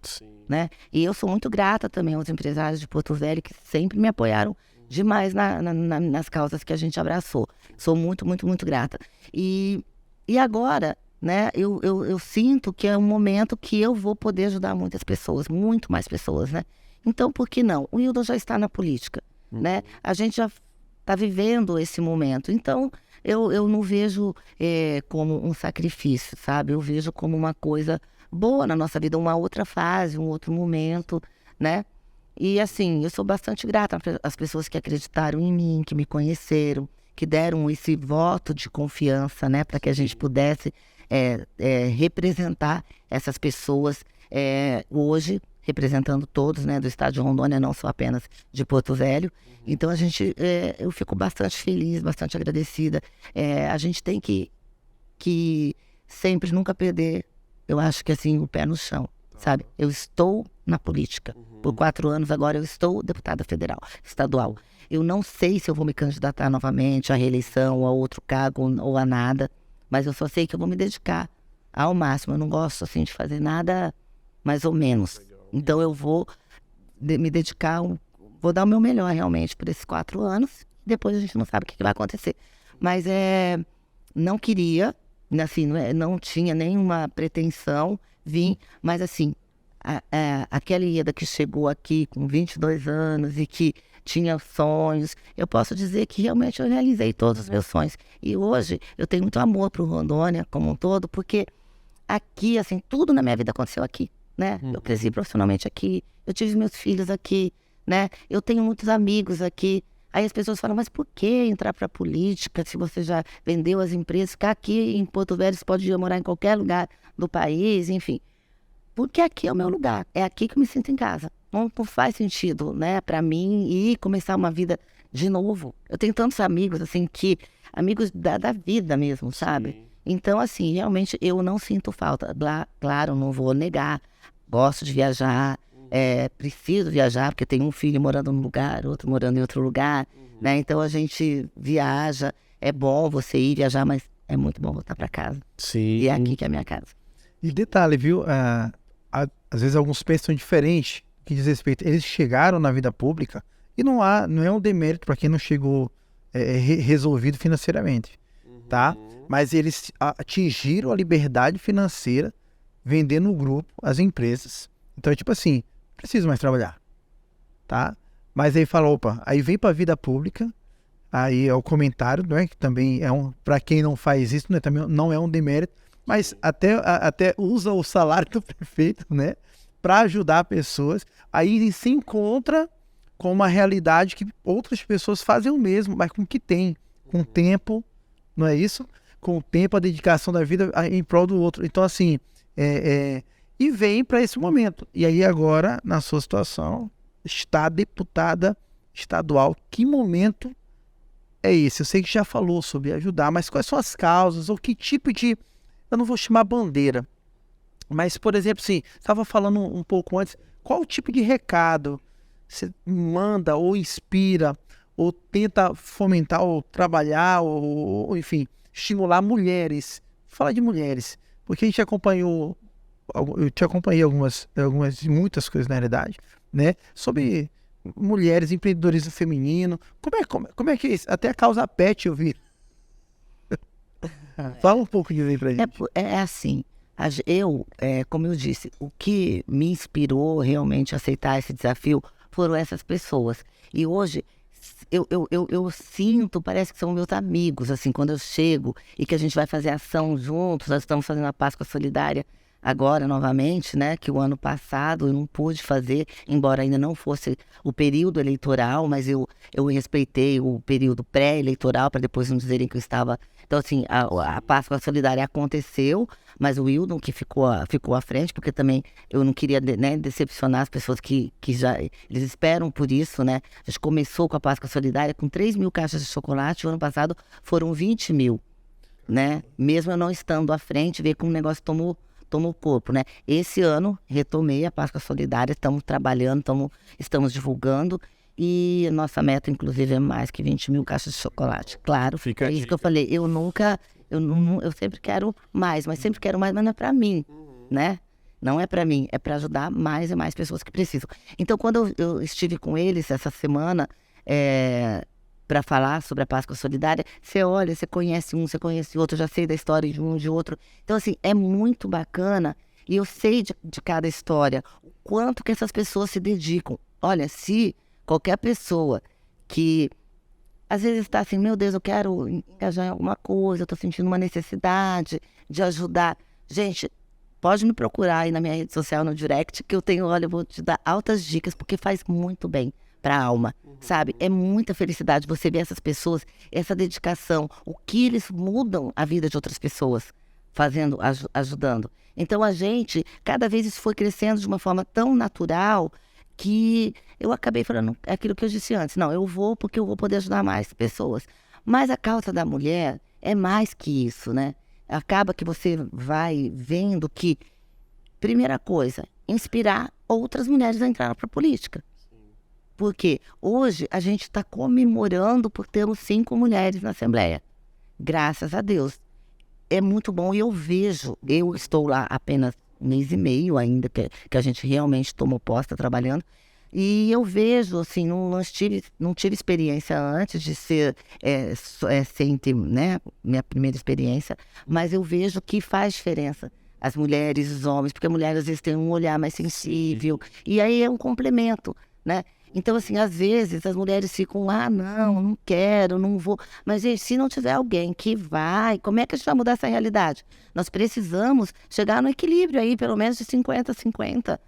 né? E eu sou muito grata também aos empresários de Porto Velho que sempre me apoiaram demais nas causas que a gente abraçou. Sou muito, muito, muito grata. E agora, né, eu sinto que é um momento que eu vou poder ajudar muitas pessoas, muito mais pessoas, né? Então, por que não? O Wildon já está na política, né? A gente já está vivendo esse momento. Então, eu não vejo como um sacrifício, sabe? Eu vejo como uma coisa boa na nossa vida, uma outra fase, um outro momento, né? E assim, eu sou bastante grata às pessoas que acreditaram em mim, que me conheceram, que deram esse voto de confiança, né? Para que a gente pudesse representar essas pessoas hoje, representando todos, né? Do estado de Rondônia, não só apenas de Porto Velho. Então, eu fico bastante feliz, bastante agradecida. A gente tem que sempre, nunca perder, eu acho que assim, o pé no chão, sabe? Eu estou na política. Por 4 anos agora eu estou deputada federal, estadual. Eu não sei se eu vou me candidatar novamente à reeleição, a outro cargo ou a nada, mas eu só sei que eu vou me dedicar ao máximo. Eu não gosto assim de fazer nada mais ou menos. Então eu vou me dedicar, vou dar o meu melhor realmente por esses 4 anos. Depois a gente não sabe o que vai acontecer. Mas não queria, assim, não tinha nenhuma pretensão vir, mas assim, aquela Ieda que chegou aqui com 22 anos e que tinha sonhos, eu posso dizer que realmente eu realizei todos os meus sonhos. E hoje eu tenho muito amor para o Rondônia como um todo, porque aqui, assim, tudo na minha vida aconteceu aqui, né? Eu cresci profissionalmente aqui, eu tive meus filhos aqui, né? Eu tenho muitos amigos aqui. Aí as pessoas falam, mas por que entrar para a política se você já vendeu as empresas? Ficar aqui em Porto Velho, você pode ir morar em qualquer lugar do país, enfim. Porque aqui é o meu lugar, é aqui que eu me sinto em casa. Não faz sentido, né, para mim ir começar uma vida de novo. Eu tenho tantos amigos, assim, amigos da vida mesmo, sabe? Sim. Então, assim, realmente eu não sinto falta. Claro, não vou negar, gosto de viajar, preciso viajar, porque tenho um filho morando num lugar, outro morando em outro lugar, né? Então a gente viaja, é bom você ir viajar, mas é muito bom voltar para casa. Sim. E é aqui que é a minha casa. E detalhe, viu? Às vezes alguns pensam diferente, que diz respeito, eles chegaram na vida pública e não é um demérito para quem não chegou resolvido financeiramente, tá? Mas eles atingiram a liberdade financeira vendendo o grupo, as empresas. Então é tipo assim, preciso mais trabalhar, tá? Mas aí fala, opa, aí vem para a vida pública, aí é o comentário, não é? Que também para quem não faz isso, né? Também não é um demérito, mas até usa o salário do prefeito, né? Para ajudar pessoas, aí se encontra com uma realidade que outras pessoas fazem o mesmo, mas com o que tem, com o tempo, não é isso? Com o tempo, a dedicação da vida em prol do outro. Então, assim, e vem para esse momento. E aí agora, na sua situação, está deputada estadual. Que momento é esse? Eu sei que já falou sobre ajudar, mas quais são as causas, ou que tipo de... Eu não vou chamar bandeira, mas, por exemplo, assim, estava falando um pouco antes, qual o tipo de recado você manda ou inspira ou tenta fomentar ou trabalhar ou enfim, estimular mulheres? Fala de mulheres, porque a gente acompanhou, eu te acompanhei muitas coisas na realidade, né? Sobre mulheres, empreendedorismo feminino, como é que é isso? Até a causa pet eu vi. Fala um pouco disso aí pra gente. É assim, como eu disse, o que me inspirou realmente a aceitar esse desafio foram essas pessoas. E hoje eu sinto, parece que são meus amigos, assim, quando eu chego e que a gente vai fazer ação juntos. Nós estamos fazendo a Páscoa Solidária agora novamente, né, que o ano passado eu não pude fazer, embora ainda não fosse o período eleitoral, mas eu respeitei o período pré-eleitoral para depois não dizerem que eu estava... Então, assim, a Páscoa Solidária aconteceu, mas o Wildon que ficou à frente, porque também eu não queria, né, decepcionar as pessoas que já... Eles esperam por isso, né? A gente começou com a Páscoa Solidária com 3.000 caixas de chocolate, o ano passado foram 20.000, né? Mesmo eu não estando à frente, ver como o negócio tomou corpo, né? Esse ano retomei a Páscoa Solidária, estamos trabalhando, estamos divulgando, e a nossa meta, inclusive, é mais que 20.000 caixas de chocolate. Claro, é isso que eu falei, eu sempre quero mais, mas não é para mim, né? Não é para mim, é para ajudar mais e mais pessoas que precisam. Então, quando eu estive com eles essa semana, para falar sobre a Páscoa Solidária, você olha, você conhece um, você conhece outro, eu já sei da história de um, de outro. Então, assim, é muito bacana, e eu sei de cada história, o quanto que essas pessoas se dedicam. Olha, se qualquer pessoa que às vezes está assim, meu Deus, eu quero engajar em alguma coisa, eu estou sentindo uma necessidade de ajudar. Gente, pode me procurar aí na minha rede social, no direct, que eu vou te dar altas dicas, porque faz muito bem para a alma, sabe? É muita felicidade você ver essas pessoas, essa dedicação, o que eles mudam a vida de outras pessoas, fazendo, ajudando. Então a gente, cada vez isso foi crescendo de uma forma tão natural que eu acabei falando aquilo que eu disse antes. Não, eu vou porque eu vou poder ajudar mais pessoas. Mas a causa da mulher é mais que isso, né? Acaba que você vai vendo que, primeira coisa, inspirar outras mulheres a entrar para a política. Porque hoje a gente está comemorando por termos 5 mulheres na Assembleia. Graças a Deus. É muito bom e eu estou lá apenas 1 mês e meio ainda, que a gente realmente tomou posse, está trabalhando. E eu vejo, assim, não tive experiência antes de ser, né, minha primeira experiência, mas eu vejo que faz diferença. As mulheres, os homens, porque a mulher às vezes tem um olhar mais sensível, e aí é um complemento, né? Então, assim, às vezes as mulheres ficam lá, não quero, não vou. Mas, gente, se não tiver alguém que vai, como é que a gente vai mudar essa realidade? Nós precisamos chegar no equilíbrio aí, pelo menos de 50-50,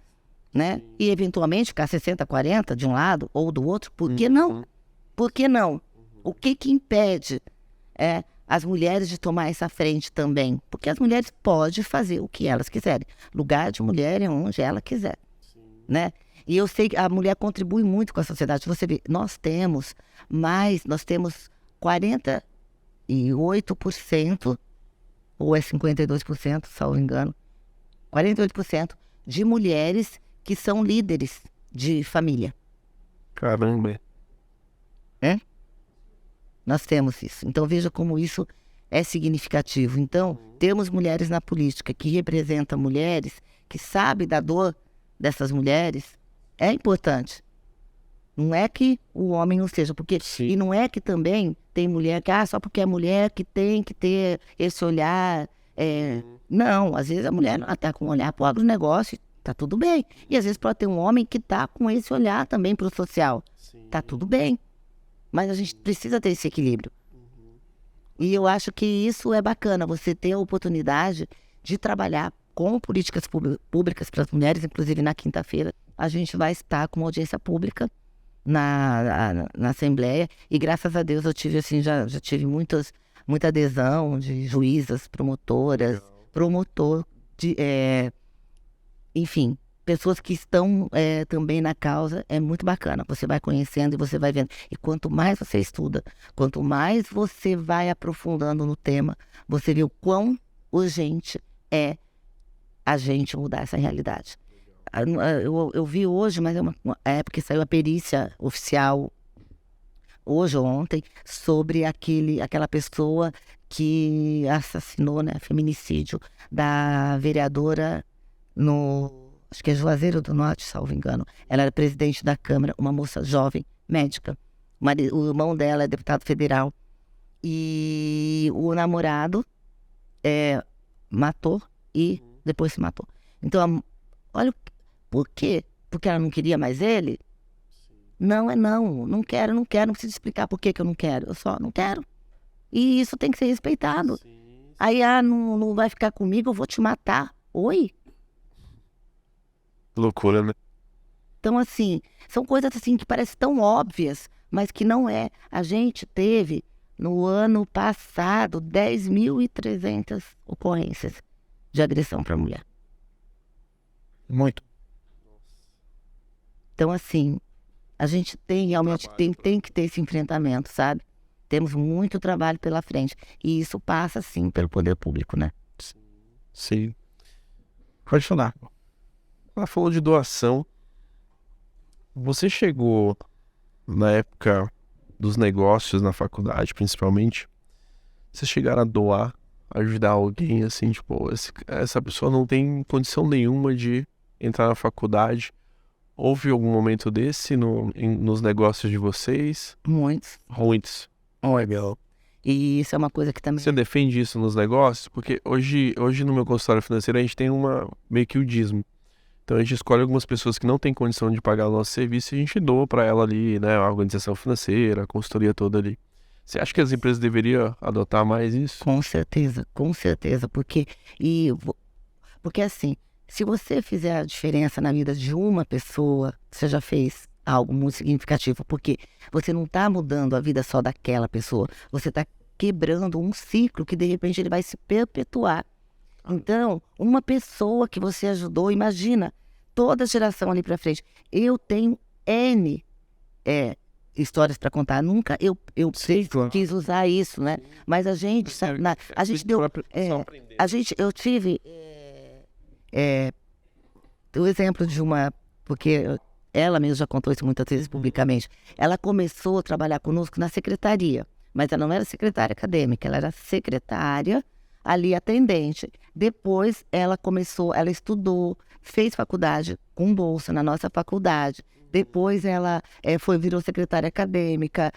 né? E, eventualmente, ficar 60-40 de um lado ou do outro. Por que não? Por que não? O que impede as mulheres de tomar essa frente também? Porque as mulheres podem fazer o que elas quiserem. Lugar de mulher é onde ela quiser, né? E eu sei que a mulher contribui muito com a sociedade. Você vê, nós temos 48%, ou é 52%, salvo engano, 48% de mulheres que são líderes de família. Caramba. Nós temos isso. Então veja como isso é significativo. Então, temos mulheres na política que representam mulheres, que sabem da dor dessas mulheres, é importante. Não é que o homem não seja, porque e não é que também tem mulher que, só porque é mulher que tem que ter esse olhar. Não, às vezes a mulher está com um olhar para o agronegócio, está tudo bem. E às vezes pode ter um homem que está com esse olhar também para o social. Está tudo bem. Mas a gente precisa ter esse equilíbrio. E eu acho que isso é bacana, você ter a oportunidade de trabalhar com políticas públicas para as mulheres. Inclusive na quinta-feira a gente vai estar com uma audiência pública na Assembleia, e graças a Deus eu tive assim, já tive muita adesão de juízas, promotoras, enfim, pessoas que estão também na causa. É muito bacana, você vai conhecendo e você vai vendo. E quanto mais você estuda, quanto mais você vai aprofundando no tema, você vê o quão urgente é a gente mudar essa realidade. Eu vi hoje, mas é porque saiu a perícia oficial hoje ou ontem sobre aquela pessoa que assassinou, né, feminicídio da vereadora acho que é Juazeiro do Norte, salvo engano. Ela era presidente da Câmara, uma moça jovem, médica. O irmão dela é deputado federal. E o namorado matou e depois se matou. Então, olha, por quê? Porque ela não queria mais ele? Não quero, não preciso explicar por que eu não quero, eu só não quero. E isso tem que ser respeitado. Aí, não vai ficar comigo, eu vou te matar. Oi? Loucura, né? Então, assim, são coisas assim que parecem tão óbvias, mas que não é. A gente teve, no ano passado, 10.300 ocorrências de agressão para a mulher. Muito. Então, assim, a gente realmente tem que ter esse enfrentamento, sabe? Temos muito trabalho pela frente. E isso passa, sim, pelo poder público, né? Sim. Pode falar. Ela falou de doação. Você chegou na época dos negócios na faculdade, principalmente, vocês chegaram a doar, ajudar alguém, assim, tipo, essa pessoa não tem condição nenhuma de entrar na faculdade. Houve algum momento desse nos negócios de vocês? Muitos. Legal. E isso é uma coisa que também... Você defende isso nos negócios? Porque hoje no meu consultório financeiro a gente tem meio que o dízimo. Então a gente escolhe algumas pessoas que não têm condição de pagar o nosso serviço e a gente doa para ela ali, né, a organização financeira, a consultoria toda ali. Você acha que as empresas deveriam adotar mais isso? Com certeza, porque assim, se você fizer a diferença na vida de uma pessoa, você já fez algo muito significativo, porque você não está mudando a vida só daquela pessoa, você está quebrando um ciclo que de repente ele vai se perpetuar. Então, uma pessoa que você ajudou, imagina, toda a geração ali para frente. Eu tenho N histórias para contar. Nunca eu Sim, claro. quis usar isso, né? Mas a gente, a gente deu, eu tive o exemplo de uma, porque ela mesma já contou isso muitas vezes publicamente. Ela começou a trabalhar conosco na secretaria, mas ela não era secretária acadêmica, ela era secretária ali atendente. Depois ela estudou, fez faculdade com bolsa na nossa faculdade. Depois ela virou secretária acadêmica,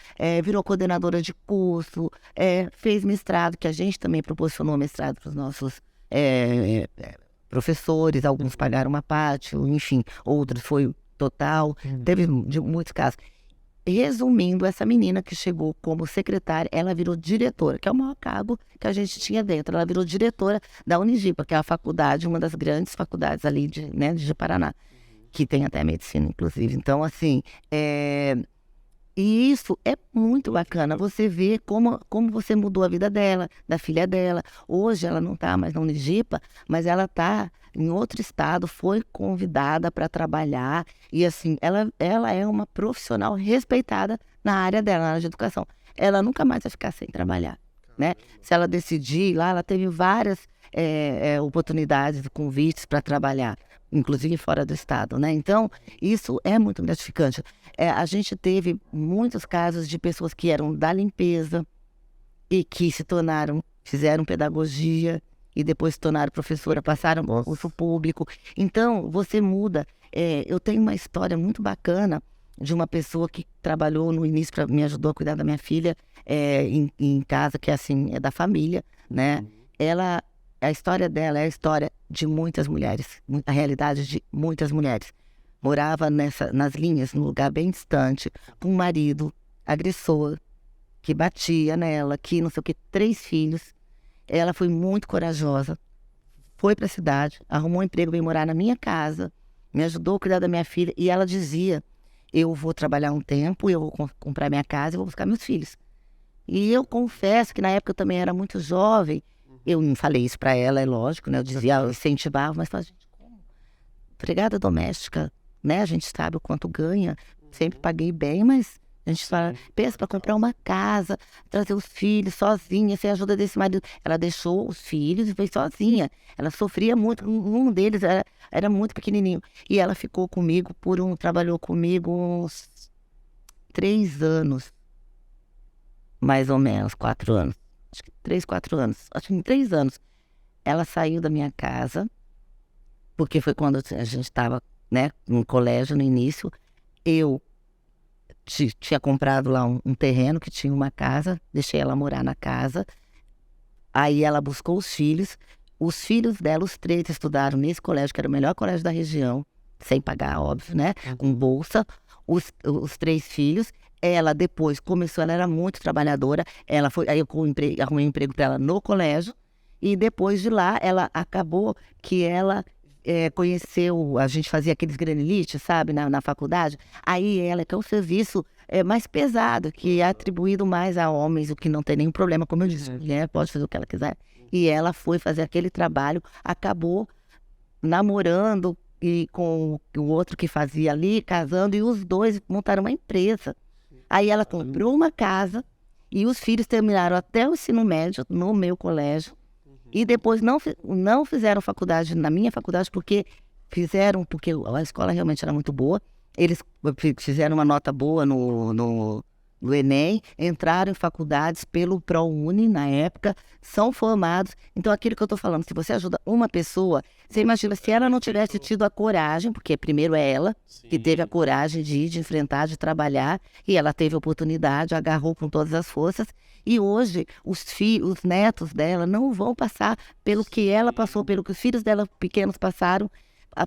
virou coordenadora de curso, fez mestrado, que a gente também proporcionou mestrado para os nossos professores. Alguns pagaram uma parte, enfim, outros foi total. Teve muitos casos. Resumindo, essa menina que chegou como secretária, ela virou diretora, que é o maior cargo que a gente tinha dentro. Ela virou diretora da Unigipa, que é a faculdade, uma das grandes faculdades ali de Paraná, que tem até medicina, inclusive. Então, assim, e isso é muito bacana. Você vê como você mudou a vida dela, da filha dela. Hoje ela não está mais na Unigipa, mas ela está em outro estado, foi convidada para trabalhar. E assim, ela é uma profissional respeitada na área dela, na área de educação. Ela nunca mais vai ficar sem trabalhar, né? Se ela decidir ir lá, ela teve várias oportunidades, convites para trabalhar, inclusive fora do estado, né? Então, isso é muito gratificante. A gente teve muitos casos de pessoas que eram da limpeza e que fizeram pedagogia e depois se tornaram professora, passaram para o curso público. Então, você muda. Eu tenho uma história muito bacana de uma pessoa que trabalhou no início, me ajudou a cuidar da minha filha em casa, que assim, é da família, né? A história dela é a história de muitas mulheres, a realidade de muitas mulheres. Morava nas linhas, num lugar bem distante, com um marido agressor, que batia nela, que não sei o que, 3 filhos. Ela foi muito corajosa, foi para a cidade, arrumou um emprego, veio morar na minha casa, me ajudou a cuidar da minha filha, e ela dizia, eu vou trabalhar um tempo, eu vou comprar minha casa e vou buscar meus filhos. E eu confesso que na época eu também era muito jovem, eu não falei isso para ela, é lógico, né? Eu dizia, eu incentivava, mas falava, gente, como? Empregada doméstica, né? A gente sabe o quanto ganha, sempre paguei bem, mas a gente fala, pensa para comprar uma casa, trazer os filhos sozinha, sem a ajuda desse marido. Ela deixou os filhos e veio sozinha. Ela sofria muito, um deles era muito pequenininho. E ela ficou comigo trabalhou comigo uns 3 anos, mais ou menos, 4 anos. Acho que 3, 4 anos. Acho que em 3 anos. Ela saiu da minha casa, porque foi quando a gente estava, né, no colégio, no início. Eu tinha comprado lá um terreno que tinha uma casa, deixei ela morar na casa. Aí ela buscou os filhos dela, os 3 estudaram nesse colégio, que era o melhor colégio da região, sem pagar, óbvio, né? Com bolsa. Os 3 filhos. Ela depois começou, ela era muito trabalhadora. Aí eu arrumei um emprego para ela no colégio. E depois de lá, ela acabou que ela conheceu, a gente fazia aqueles granilites, sabe, na faculdade. Aí ela, que é um serviço mais pesado, que é atribuído mais a homens, o que não tem nenhum problema, como eu disse, mulher pode fazer o que ela quiser. E ela foi fazer aquele trabalho, acabou namorando e com o outro que fazia ali, casando, e os 2 montaram uma empresa. Aí ela comprou uma casa e os filhos terminaram até o ensino médio no meu colégio. E depois não fizeram faculdade na minha faculdade, porque a escola realmente era muito boa. Eles fizeram uma nota boa no Enem, entraram em faculdades pelo ProUni na época, são formados. Então, aquilo que eu estou falando, se você ajuda uma pessoa, você imagina se ela não tivesse tido a coragem, porque primeiro é ela que teve a coragem de ir, de enfrentar, de trabalhar, e ela teve a oportunidade, agarrou com todas as forças. E hoje, os netos dela não vão passar pelo que ela passou, pelo que os filhos dela pequenos passaram,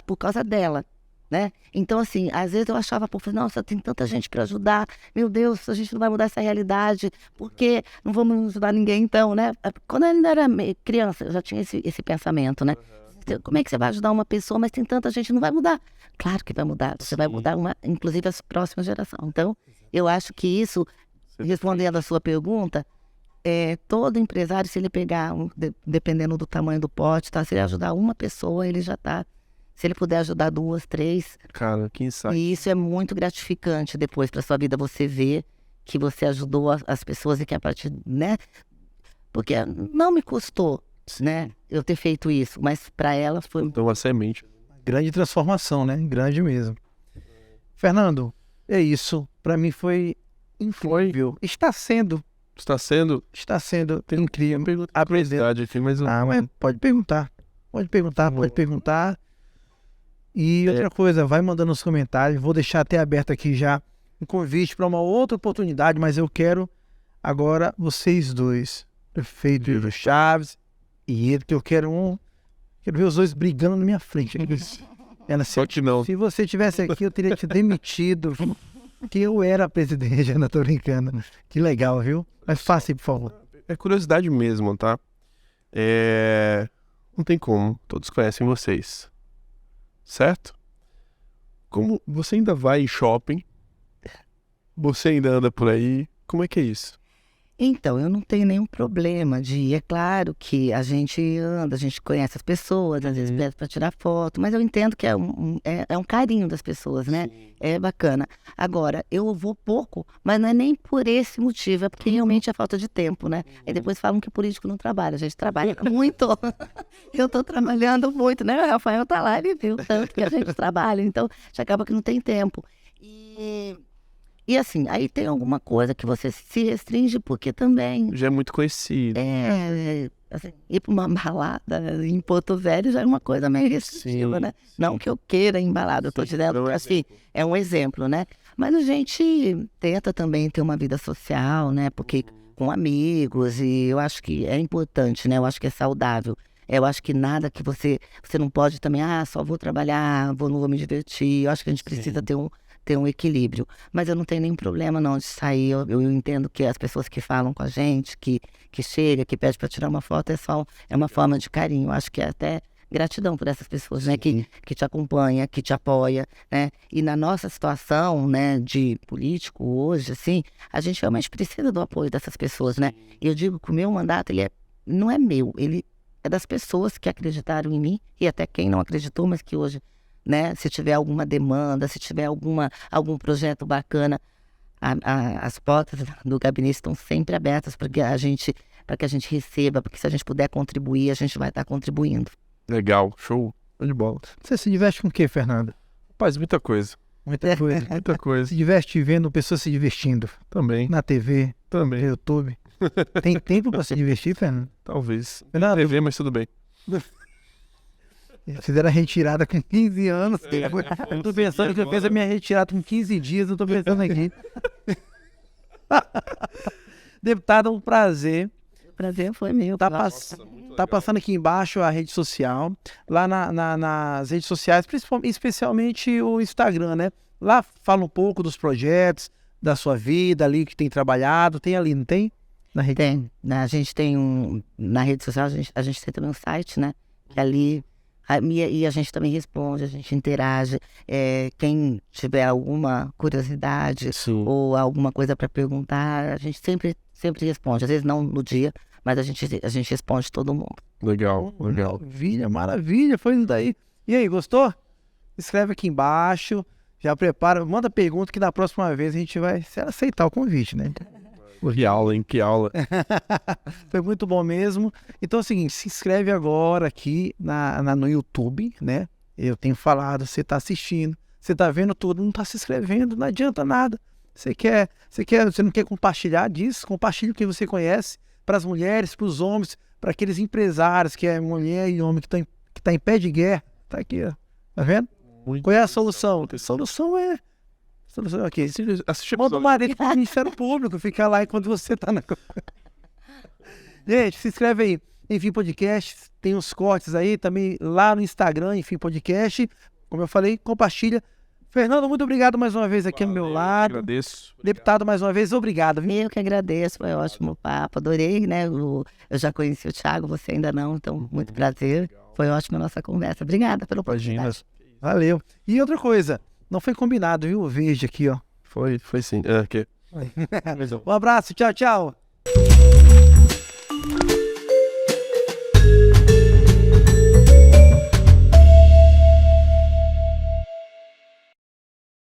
por causa dela. né? Então, assim, às vezes eu achava, pô, falei, nossa, tem tanta gente para ajudar, meu Deus, a gente não vai mudar essa realidade, por que não vamos ajudar ninguém então, né? Quando eu ainda era criança, eu já tinha esse pensamento, né? Como é que você vai ajudar uma pessoa, mas tem tanta gente, não vai mudar? Claro que vai mudar, você vai mudar, inclusive, a próxima geração. Então, eu acho que isso, respondendo a sua pergunta, todo empresário, se ele pegar, dependendo do tamanho do pote, tá? Se ele ajudar uma pessoa, ele já tá. Se ele puder ajudar 2, 3. Cara, quem sabe. E isso é muito gratificante depois para sua vida, você ver que você ajudou as pessoas e que a partir, né? Porque não me custou, né? Eu ter feito isso, mas para ela foi. Então, a semente. Grande transformação, né? Grande mesmo. Fernando, é isso. Para mim foi incrível. Está sendo Tem incrível. A presença. aqui, mas Mas pode perguntar. Pode perguntar. E outra coisa, vai mandando nos comentários. Vou deixar até aberto aqui já um convite para uma outra oportunidade, mas eu quero agora vocês dois, prefeito Edo Chaves e ele, que eu quero ver os dois brigando na minha frente. Ela, só que não. Se você tivesse aqui, eu teria te demitido, que eu era presidente. Ainda tô brincando. Que legal, viu? Mas faça aí, por favor. É curiosidade mesmo, tá? Não tem como. Todos conhecem vocês. Certo? Como você ainda vai em shopping? Você ainda anda por aí? Como é que é isso? Então, eu não tenho nenhum problema de ir. É claro que a gente anda, a gente conhece as pessoas, às vezes pede para tirar foto, mas eu entendo que é um carinho das pessoas, né? Sim. É bacana. Agora, eu vou pouco, mas não é nem por esse motivo, é porque realmente é falta de tempo, né? E depois falam que político não trabalha, a gente trabalha muito. Eu tô trabalhando muito, né? O Rafael tá lá, ele viu tanto que a gente trabalha, então a gente acaba que não tem tempo. E assim, aí tem alguma coisa que você se restringe, porque também Já é muito conhecido. assim, ir para uma balada em Porto Velho já é uma coisa meio restritiva, Sim, né? sim. Não que eu queira ir em balada, eu tô dizendo que assim, é um exemplo, né? Mas a gente tenta também ter uma vida social, né? Porque com amigos, e eu acho que é importante, né? Eu acho que é saudável. Eu acho que nada que você não pode também, só vou trabalhar, não vou me divertir. Eu acho que a gente precisa ter um equilíbrio. Mas eu não tenho nenhum problema não de sair. Eu entendo que as pessoas que falam com a gente, que chega, que pede para tirar uma foto, é uma forma de carinho. Eu acho que é até gratidão por essas pessoas, né, que te acompanha, que te apoia, né? E na nossa situação, né, de político hoje, assim, a gente realmente precisa do apoio dessas pessoas, né? E eu digo que o meu mandato, não é meu, ele é das pessoas que acreditaram em mim e até quem não acreditou, mas que hoje, né, se tiver alguma demanda, se tiver algum projeto bacana, as portas do gabinete estão sempre abertas para que a gente receba, porque se a gente puder contribuir, a gente vai estar contribuindo. Legal, show. Show de bola. Você se diverte com o quê, Fernando? Rapaz, muita coisa. Muita coisa. Muita coisa. Se diverte vendo pessoas se divertindo. Também. Na TV, no Também. YouTube. Tem tempo para se divertir, Fernando? Talvez. Fernando, TV, mas tudo bem. fizeram a retirada com 15 anos. Eu tô pensando que eu fiz a minha retirada com 15 dias, eu tô pensando aqui. Deputado, é um prazer. O prazer foi meu. Tá passando aqui embaixo a rede social. Lá nas redes sociais, especialmente o Instagram, né? Lá fala um pouco dos projetos, da sua vida ali, que tem trabalhado. Tem ali, não tem? Na rede... Tem. A gente tem na rede social, a gente tem também um site, né? Que ali... E a gente também responde, a gente interage. Quem tiver alguma curiosidade ou alguma coisa para perguntar, a gente sempre responde. Às vezes não no dia, mas a gente responde todo mundo. Legal. Maravilha, foi isso daí. E aí, gostou? Escreve aqui embaixo, já prepara, manda pergunta que da próxima vez a gente vai aceitar o convite, né? Que aula, hein? Que aula. Foi muito bom mesmo. Então é o seguinte, se inscreve agora aqui no YouTube, né? Eu tenho falado, você está assistindo, você está vendo tudo, não está se inscrevendo, não adianta nada. Você não quer compartilhar disso? Compartilhe o que você conhece para as mulheres, para os homens, para aqueles empresários que é mulher e homem que tá em pé de guerra. Tá aqui, ó. Tá vendo? Qual é a solução? A solução é aqui. Manda o marido para o Ministério Público, fica lá enquanto você tá na... Gente, se inscreve aí. Enfim Podcast, tem uns cortes aí também lá no Instagram, Enfim Podcast. como eu falei, compartilha. Fernando, muito obrigado mais uma vez aqui ao meu lado. Agradeço. Deputado, mais uma vez, obrigado. Viu? Eu que agradeço, foi ótimo o papo, adorei, né? Eu já conheci o Thiago, você ainda não, então muito prazer. Foi ótima a nossa conversa. Obrigada pela Imagina. oportunidade. Valeu. E outra coisa, não foi combinado, viu? O verde aqui, ó. Foi sim. Um abraço, tchau, tchau.